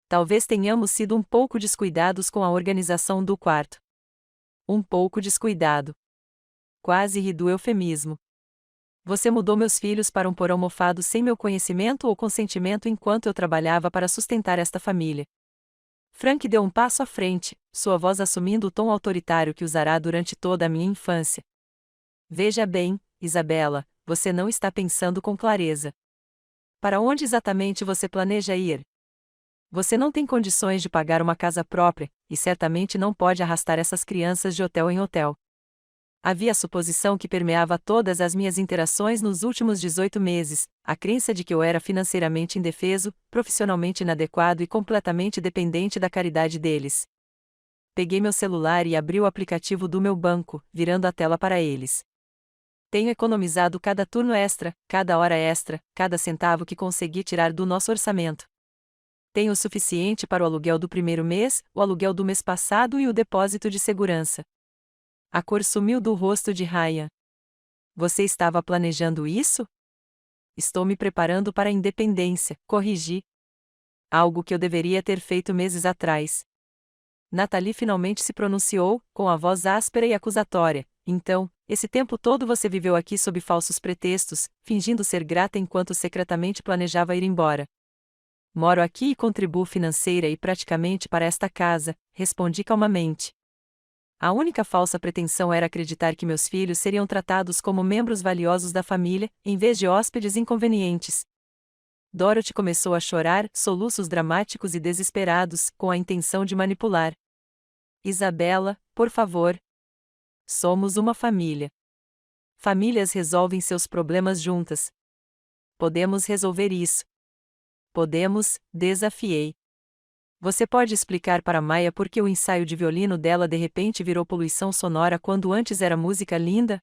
Talvez tenhamos sido um pouco descuidados com a organização do quarto. Um pouco descuidado. Quase ri do eufemismo. Você mudou meus filhos para um porão mofado sem meu conhecimento ou consentimento enquanto eu trabalhava para sustentar esta família. Frank deu um passo à frente, sua voz assumindo o tom autoritário que usará durante toda a minha infância. Veja bem, Isabela, você não está pensando com clareza. Para onde exatamente você planeja ir? Você não tem condições de pagar uma casa própria, e certamente não pode arrastar essas crianças de hotel em hotel. Havia a suposição que permeava todas as minhas interações nos últimos 18 meses, a crença de que eu era financeiramente indefeso, profissionalmente inadequado e completamente dependente da caridade deles. Peguei meu celular e abri o aplicativo do meu banco, virando a tela para eles. Tenho economizado cada turno extra, cada hora extra, cada centavo que consegui tirar do nosso orçamento. Tenho o suficiente para o aluguel do primeiro mês, o aluguel do mês passado e o depósito de segurança. A cor sumiu do rosto de Ryan. Você estava planejando isso? Estou me preparando para a independência, corrigi. Algo que eu deveria ter feito meses atrás. Natalie finalmente se pronunciou, com a voz áspera e acusatória. Então, esse tempo todo você viveu aqui sob falsos pretextos, fingindo ser grata enquanto secretamente planejava ir embora. Moro aqui e contribuo financeira e praticamente para esta casa, respondi calmamente. A única falsa pretensão era acreditar que meus filhos seriam tratados como membros valiosos da família, em vez de hóspedes inconvenientes. Dorothy começou a chorar, soluços dramáticos e desesperados, com a intenção de manipular. Isabela, por favor. Somos uma família. Famílias resolvem seus problemas juntas. Podemos resolver isso. Podemos, desafiei. Você pode explicar para Maya por que o ensaio de violino dela de repente virou poluição sonora quando antes era música linda?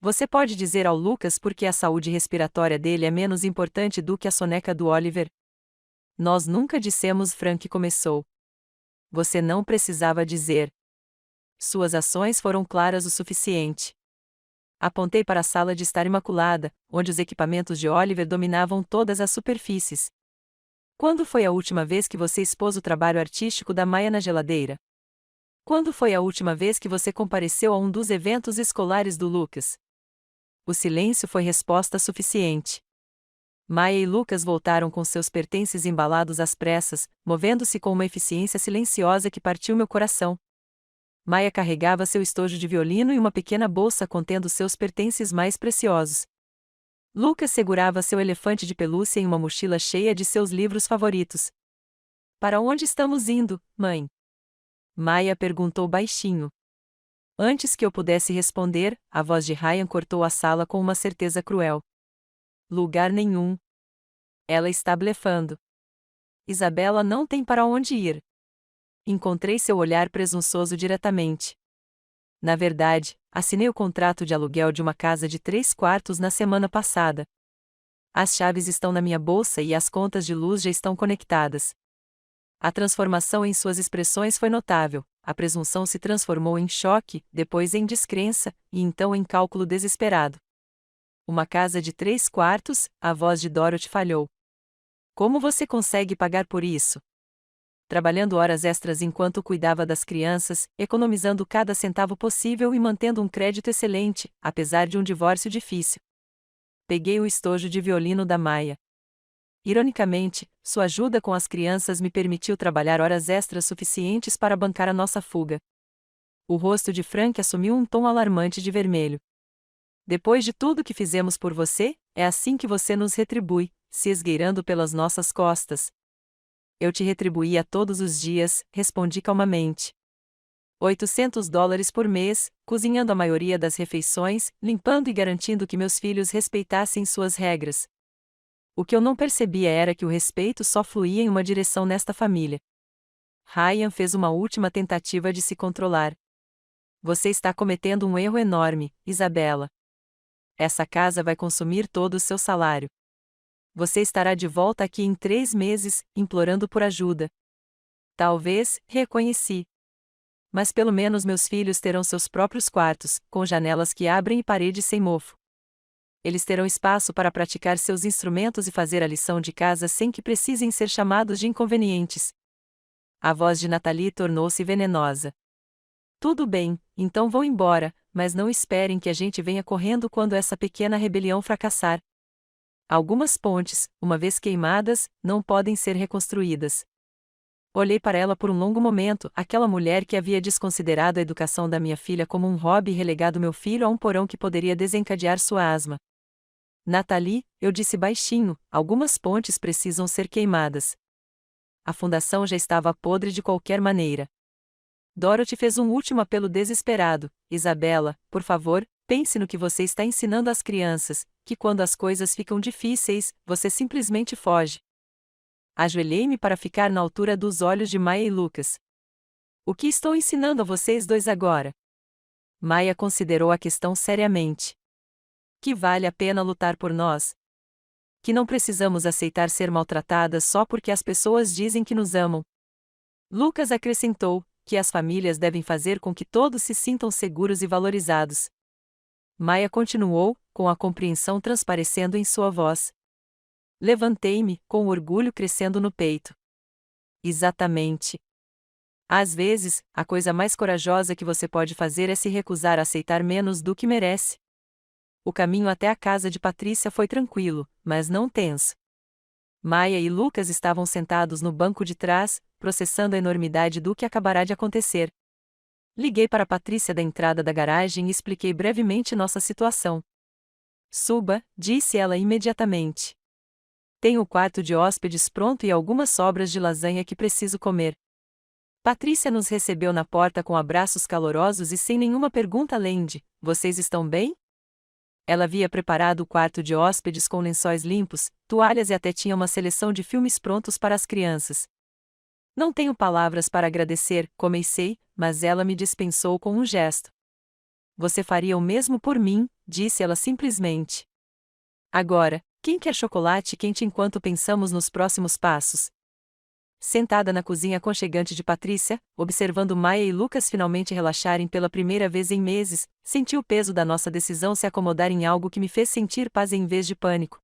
Você pode dizer ao Lucas por que a saúde respiratória dele é menos importante do que a soneca do Oliver? Nós nunca dissemos, Frank começou. Você não precisava dizer. Suas ações foram claras o suficiente. Apontei para a sala de estar imaculada, onde os equipamentos de Oliver dominavam todas as superfícies. Quando foi a última vez que você expôs o trabalho artístico da Maya na geladeira? Quando foi a última vez que você compareceu a um dos eventos escolares do Lucas? O silêncio foi resposta suficiente. Maya e Lucas voltaram com seus pertences embalados às pressas, movendo-se com uma eficiência silenciosa que partiu meu coração. Maya carregava seu estojo de violino e uma pequena bolsa contendo seus pertences mais preciosos. Lucas segurava seu elefante de pelúcia em uma mochila cheia de seus livros favoritos. Para onde estamos indo, mãe? Maya perguntou baixinho. Antes que eu pudesse responder, a voz de Ryan cortou a sala com uma certeza cruel. Lugar nenhum. Ela está blefando. Isabela não tem para onde ir. Encontrei seu olhar presunçoso diretamente. Na verdade, assinei o contrato de aluguel de uma casa de 3 quartos na semana passada. As chaves estão na minha bolsa e as contas de luz já estão conectadas. A transformação em suas expressões foi notável. A presunção se transformou em choque, depois em descrença, e então em cálculo desesperado. Uma casa de 3 quartos, a voz de Dorothy falhou. Como você consegue pagar por isso? Trabalhando horas extras enquanto cuidava das crianças, economizando cada centavo possível e mantendo um crédito excelente, apesar de um divórcio difícil. Peguei o estojo de violino da Maya. Ironicamente, sua ajuda com as crianças me permitiu trabalhar horas extras suficientes para bancar a nossa fuga. O rosto de Frank assumiu um tom alarmante de vermelho. Depois de tudo que fizemos por você, é assim que você nos retribui, se esgueirando pelas nossas costas. Eu te retribuía todos os dias, respondi calmamente. $800 por mês, cozinhando a maioria das refeições, limpando e garantindo que meus filhos respeitassem suas regras. O que eu não percebia era que o respeito só fluía em uma direção nesta família. Ryan fez uma última tentativa de se controlar. Você está cometendo um erro enorme, Isabela. Essa casa vai consumir todo o seu salário. Você estará de volta aqui em 3 meses, implorando por ajuda. Talvez, reconheci. Mas pelo menos meus filhos terão seus próprios quartos, com janelas que abrem e paredes sem mofo. Eles terão espaço para praticar seus instrumentos e fazer a lição de casa sem que precisem ser chamados de inconvenientes. A voz de Nathalie tornou-se venenosa. Tudo bem, então vão embora, mas não esperem que a gente venha correndo quando essa pequena rebelião fracassar. Algumas pontes, uma vez queimadas, não podem ser reconstruídas. Olhei para ela por um longo momento, aquela mulher que havia desconsiderado a educação da minha filha como um hobby e relegado meu filho a um porão que poderia desencadear sua asma. Nathalie, eu disse baixinho, algumas pontes precisam ser queimadas. A fundação já estava podre de qualquer maneira. Dorothy fez um último apelo desesperado. Isabela, por favor, pense no que você está ensinando às crianças, que quando as coisas ficam difíceis, você simplesmente foge. Ajoelhei-me para ficar na altura dos olhos de Maia e Lucas. O que estou ensinando a vocês dois agora? Maia considerou a questão seriamente. Que vale a pena lutar por nós. Que não precisamos aceitar ser maltratadas só porque as pessoas dizem que nos amam. Lucas acrescentou que as famílias devem fazer com que todos se sintam seguros e valorizados. Maia continuou, com a compreensão transparecendo em sua voz. Levantei-me, com o orgulho crescendo no peito. Exatamente. Às vezes, a coisa mais corajosa que você pode fazer é se recusar a aceitar menos do que merece. O caminho até a casa de Patrícia foi tranquilo, mas não tenso. Maia e Lucas estavam sentados no banco de trás, processando a enormidade do que acabará de acontecer. Liguei para Patrícia da entrada da garagem e expliquei brevemente nossa situação. Suba, disse ela imediatamente. Tenho o quarto de hóspedes pronto e algumas sobras de lasanha que preciso comer. Patrícia nos recebeu na porta com abraços calorosos e sem nenhuma pergunta além de: vocês estão bem? Ela havia preparado o quarto de hóspedes com lençóis limpos, toalhas e até tinha uma seleção de filmes prontos para as crianças. Não tenho palavras para agradecer, comecei, mas ela me dispensou com um gesto. Você faria o mesmo por mim, disse ela simplesmente. Agora, quem quer chocolate quente enquanto pensamos nos próximos passos? Sentada na cozinha aconchegante de Patrícia, observando Maia e Lucas finalmente relaxarem pela primeira vez em meses, senti o peso da nossa decisão se acomodar em algo que me fez sentir paz em vez de pânico.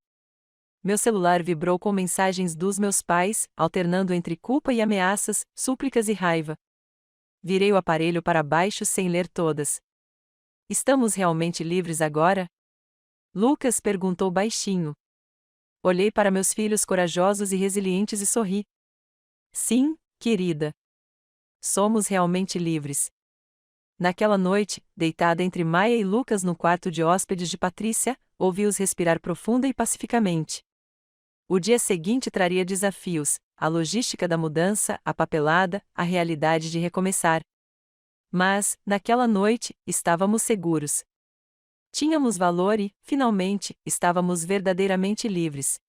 Meu celular vibrou com mensagens dos meus pais, alternando entre culpa e ameaças, súplicas e raiva. Virei o aparelho para baixo sem ler todas. Estamos realmente livres agora? Lucas perguntou baixinho. Olhei para meus filhos corajosos e resilientes e sorri. Sim, querida. Somos realmente livres. Naquela noite, deitada entre Maia e Lucas no quarto de hóspedes de Patrícia, ouvi-os respirar profunda e pacificamente. O dia seguinte traria desafios, a logística da mudança, a papelada, a realidade de recomeçar. Mas, naquela noite, estávamos seguros. Tínhamos valor e, finalmente, estávamos verdadeiramente livres.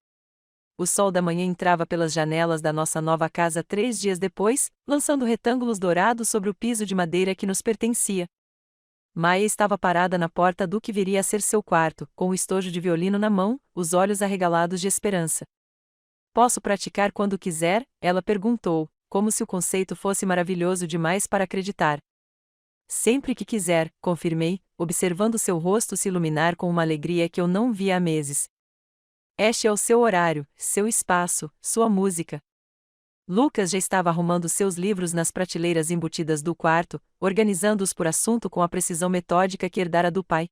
O sol da manhã entrava pelas janelas da nossa nova casa 3 dias depois, lançando retângulos dourados sobre o piso de madeira que nos pertencia. Maia estava parada na porta do que viria a ser seu quarto, com o estojo de violino na mão, os olhos arregalados de esperança. Posso praticar quando quiser? Ela perguntou, como se o conceito fosse maravilhoso demais para acreditar. Sempre que quiser, confirmei, observando seu rosto se iluminar com uma alegria que eu não via há meses. Este é o seu horário, seu espaço, sua música. Lucas já estava arrumando seus livros nas prateleiras embutidas do quarto, organizando-os por assunto com a precisão metódica que herdara do pai.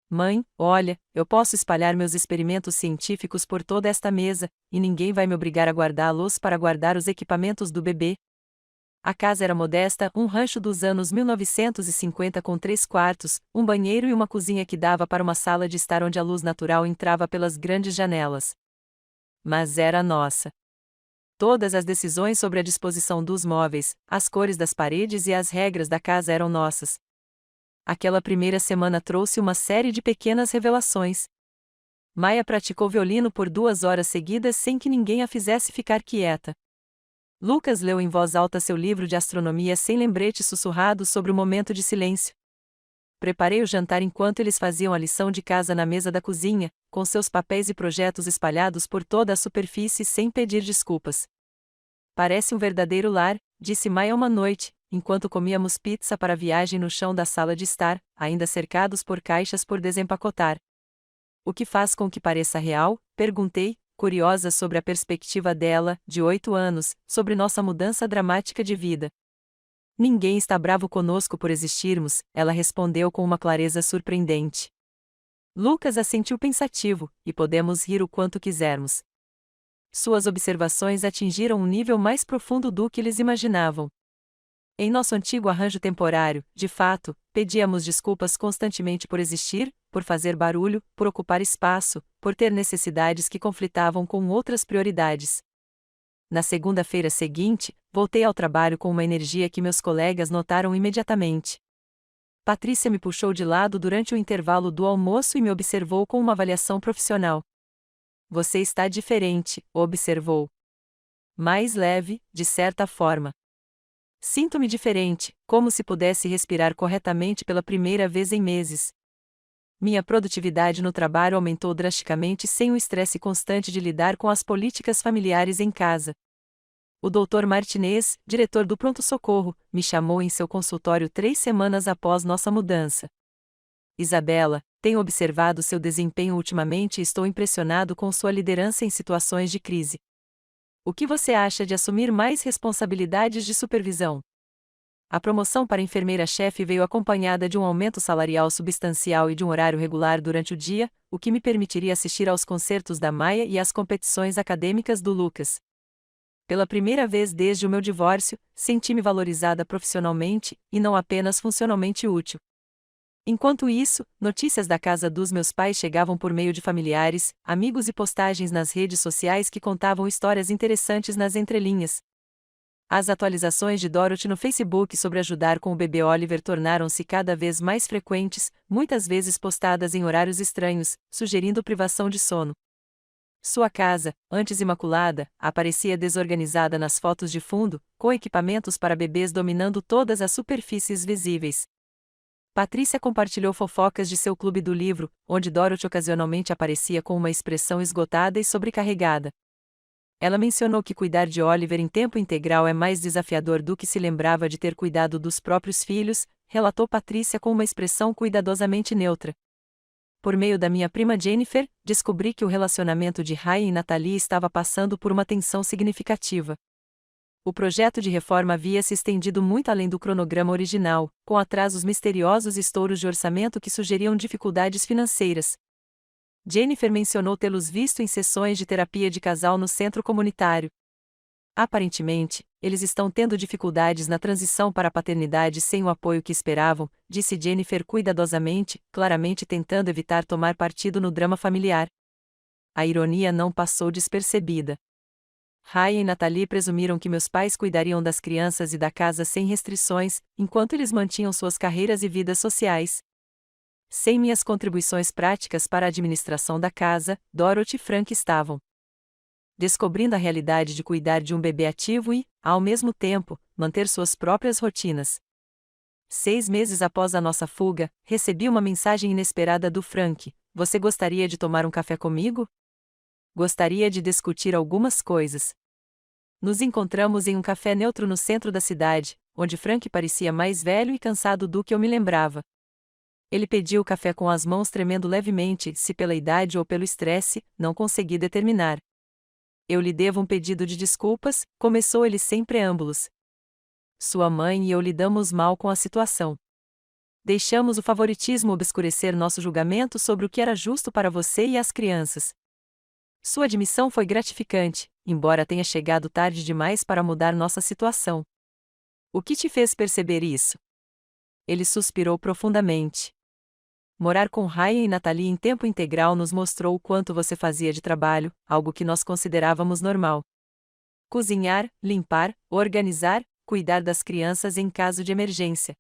Mãe, olha, eu posso espalhar meus experimentos científicos por toda esta mesa, e ninguém vai me obrigar a guardá-los para guardar os equipamentos do bebê. A casa era modesta, um rancho dos anos 1950 com 3 quartos, um banheiro e uma cozinha que dava para uma sala de estar onde a luz natural entrava pelas grandes janelas. Mas era nossa. Todas as decisões sobre a disposição dos móveis, as cores das paredes e as regras da casa eram nossas. Aquela primeira semana trouxe uma série de pequenas revelações. Maia praticou violino por 2 horas seguidas sem que ninguém a fizesse ficar quieta. Lucas leu em voz alta seu livro de astronomia sem lembrete sussurrado sobre o momento de silêncio. Preparei o jantar enquanto eles faziam a lição de casa na mesa da cozinha, com seus papéis e projetos espalhados por toda a superfície sem pedir desculpas. Parece um verdadeiro lar, disse Maia uma noite, enquanto comíamos pizza para a viagem no chão da sala de estar, ainda cercados por caixas por desempacotar. O que faz com que pareça real? Perguntei, curiosa sobre a perspectiva dela, de 8 anos, sobre nossa mudança dramática de vida. Ninguém está bravo conosco por existirmos, ela respondeu com uma clareza surpreendente. Lucas assentiu pensativo, e podemos rir o quanto quisermos. Suas observações atingiram um nível mais profundo do que eles imaginavam. Em nosso antigo arranjo temporário, de fato, pedíamos desculpas constantemente por existir, por fazer barulho, por ocupar espaço, por ter necessidades que conflitavam com outras prioridades. Na segunda-feira seguinte, voltei ao trabalho com uma energia que meus colegas notaram imediatamente. Patrícia me puxou de lado durante o intervalo do almoço e me observou com uma avaliação profissional. Você está diferente, observou. Mais leve, de certa forma. Sinto-me diferente, como se pudesse respirar corretamente pela primeira vez em meses. Minha produtividade no trabalho aumentou drasticamente sem o estresse constante de lidar com as políticas familiares em casa. O Dr. Martinez, diretor do pronto-socorro, me chamou em seu consultório 3 semanas após nossa mudança. Isabela, tenho observado seu desempenho ultimamente e estou impressionado com sua liderança em situações de crise. O que você acha de assumir mais responsabilidades de supervisão? A promoção para enfermeira-chefe veio acompanhada de um aumento salarial substancial e de um horário regular durante o dia, o que me permitiria assistir aos concertos da Maia e às competições acadêmicas do Lucas. Pela primeira vez desde o meu divórcio, senti-me valorizada profissionalmente, e não apenas funcionalmente útil. Enquanto isso, notícias da casa dos meus pais chegavam por meio de familiares, amigos e postagens nas redes sociais que contavam histórias interessantes nas entrelinhas. As atualizações de Dorothy no Facebook sobre ajudar com o bebê Oliver tornaram-se cada vez mais frequentes, muitas vezes postadas em horários estranhos, sugerindo privação de sono. Sua casa, antes imaculada, aparecia desorganizada nas fotos de fundo, com equipamentos para bebês dominando todas as superfícies visíveis. Patrícia compartilhou fofocas de seu clube do livro, onde Dorothy ocasionalmente aparecia com uma expressão esgotada e sobrecarregada. Ela mencionou que cuidar de Oliver em tempo integral é mais desafiador do que se lembrava de ter cuidado dos próprios filhos, relatou Patrícia com uma expressão cuidadosamente neutra. Por meio da minha prima Jennifer, descobri que o relacionamento de Ryan e Natalie estava passando por uma tensão significativa. O projeto de reforma havia se estendido muito além do cronograma original, com atrasos misteriosos e estouros de orçamento que sugeriam dificuldades financeiras. Jennifer mencionou tê-los visto em sessões de terapia de casal no centro comunitário. Aparentemente, eles estão tendo dificuldades na transição para a paternidade sem o apoio que esperavam, disse Jennifer cuidadosamente, claramente tentando evitar tomar partido no drama familiar. A ironia não passou despercebida. Ryan e Natalie presumiram que meus pais cuidariam das crianças e da casa sem restrições, enquanto eles mantinham suas carreiras e vidas sociais. Sem minhas contribuições práticas para a administração da casa, Dorothy e Frank estavam descobrindo a realidade de cuidar de um bebê ativo e, ao mesmo tempo, manter suas próprias rotinas. 6 meses após a nossa fuga, recebi uma mensagem inesperada do Frank: Você gostaria de tomar um café comigo? Gostaria de discutir algumas coisas. Nos encontramos em um café neutro no centro da cidade, onde Frank parecia mais velho e cansado do que eu me lembrava. Ele pediu o café com as mãos tremendo levemente, se pela idade ou pelo estresse, não consegui determinar. Eu lhe devo um pedido de desculpas, começou ele sem preâmbulos. Sua mãe e eu lidamos mal com a situação. Deixamos o favoritismo obscurecer nosso julgamento sobre o que era justo para você e as crianças. Sua admissão foi gratificante, embora tenha chegado tarde demais para mudar nossa situação. O que te fez perceber isso? Ele suspirou profundamente. Morar com Ryan e Natalie em tempo integral nos mostrou o quanto você fazia de trabalho, algo que nós considerávamos normal. Cozinhar, limpar, organizar, cuidar das crianças em caso de emergência.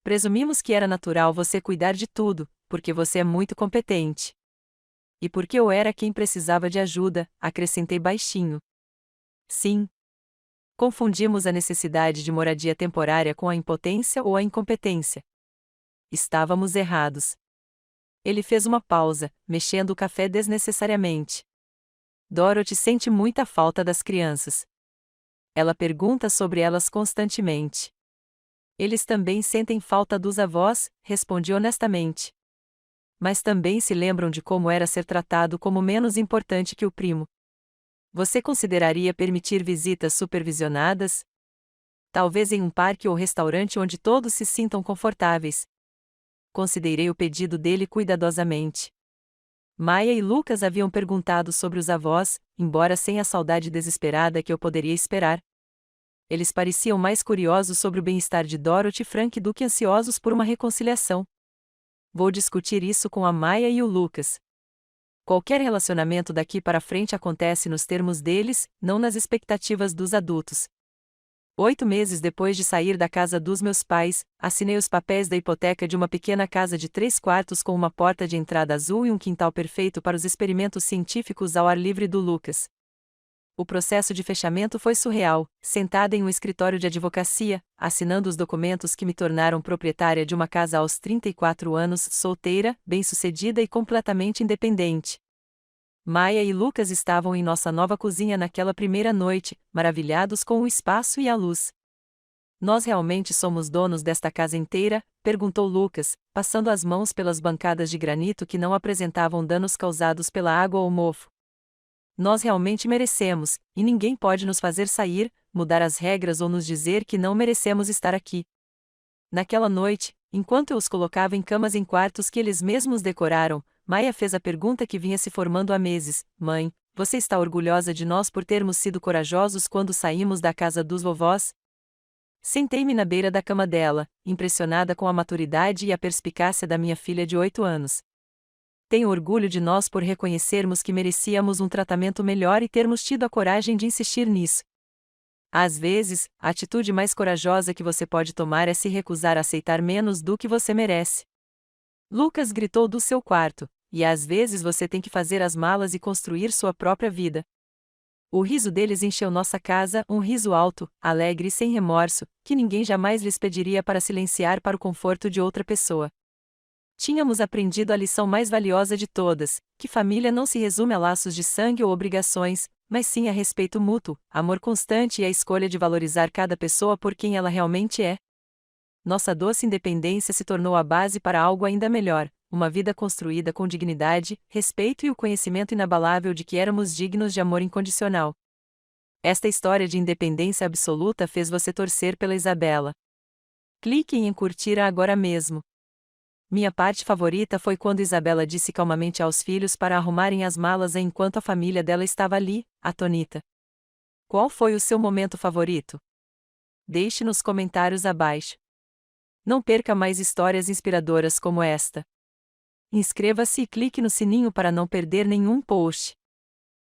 Presumimos que era natural você cuidar de tudo, porque você é muito competente. E porque eu era quem precisava de ajuda, acrescentei baixinho. Sim. Confundimos a necessidade de moradia temporária com a impotência ou a incompetência. Estávamos errados. Ele fez uma pausa, mexendo o café desnecessariamente. Dorothy sente muita falta das crianças. Ela pergunta sobre elas constantemente. Eles também sentem falta dos avós, respondi honestamente. mas também se lembram de como era ser tratado como menos importante que o primo. Você consideraria permitir visitas supervisionadas? Talvez em um parque ou restaurante onde todos se sintam confortáveis. Considerei o pedido dele cuidadosamente. Maia e Lucas haviam perguntado sobre os avós, embora sem a saudade desesperada que eu poderia esperar. Eles pareciam mais curiosos sobre o bem-estar de Dorothy e Frank do que ansiosos por uma reconciliação. Vou discutir isso com a Maia e o Lucas. Qualquer relacionamento daqui para frente acontece nos termos deles, não nas expectativas dos adultos. 8 meses depois de sair da casa dos meus pais, assinei os papéis da hipoteca de uma pequena casa de 3 quartos com uma porta de entrada azul e um quintal perfeito para os experimentos científicos ao ar livre do Lucas. O processo de fechamento foi surreal, sentada em um escritório de advocacia, assinando os documentos que me tornaram proprietária de uma casa aos 34 anos, solteira, bem-sucedida e completamente independente. Maia e Lucas estavam em nossa nova cozinha naquela primeira noite, maravilhados com o espaço e a luz. Nós realmente somos donos desta casa inteira? Perguntou Lucas, passando as mãos pelas bancadas de granito que não apresentavam danos causados pela água ou mofo. Nós realmente merecemos, e ninguém pode nos fazer sair, mudar as regras ou nos dizer que não merecemos estar aqui. Naquela noite, enquanto eu os colocava em camas em quartos que eles mesmos decoraram, Maia fez a pergunta que vinha se formando há meses: Mãe, você está orgulhosa de nós por termos sido corajosos quando saímos da casa dos vovós? Sentei-me na beira da cama dela, impressionada com a maturidade e a perspicácia da minha filha de 8 anos. Tenho orgulho de nós por reconhecermos que merecíamos um tratamento melhor e termos tido a coragem de insistir nisso. Às vezes, a atitude mais corajosa que você pode tomar é se recusar a aceitar menos do que você merece. Lucas gritou do seu quarto, e às vezes você tem que fazer as malas e construir sua própria vida. O riso deles encheu nossa casa, um riso alto, alegre e sem remorso, que ninguém jamais lhes pediria para silenciar para o conforto de outra pessoa. Tínhamos aprendido a lição mais valiosa de todas, que família não se resume a laços de sangue ou obrigações, mas sim a respeito mútuo, amor constante e a escolha de valorizar cada pessoa por quem ela realmente é. Nossa doce independência se tornou a base para algo ainda melhor, uma vida construída com dignidade, respeito e o conhecimento inabalável de que éramos dignos de amor incondicional. Esta história de independência absoluta fez você torcer pela Isabela. Clique em curtir agora mesmo. Minha parte favorita foi quando Isabela disse calmamente aos filhos para arrumarem as malas enquanto a família dela estava ali, atônita. Qual foi o seu momento favorito? Deixe nos comentários abaixo. Não perca mais histórias inspiradoras como esta. Inscreva-se e clique no sininho para não perder nenhum post.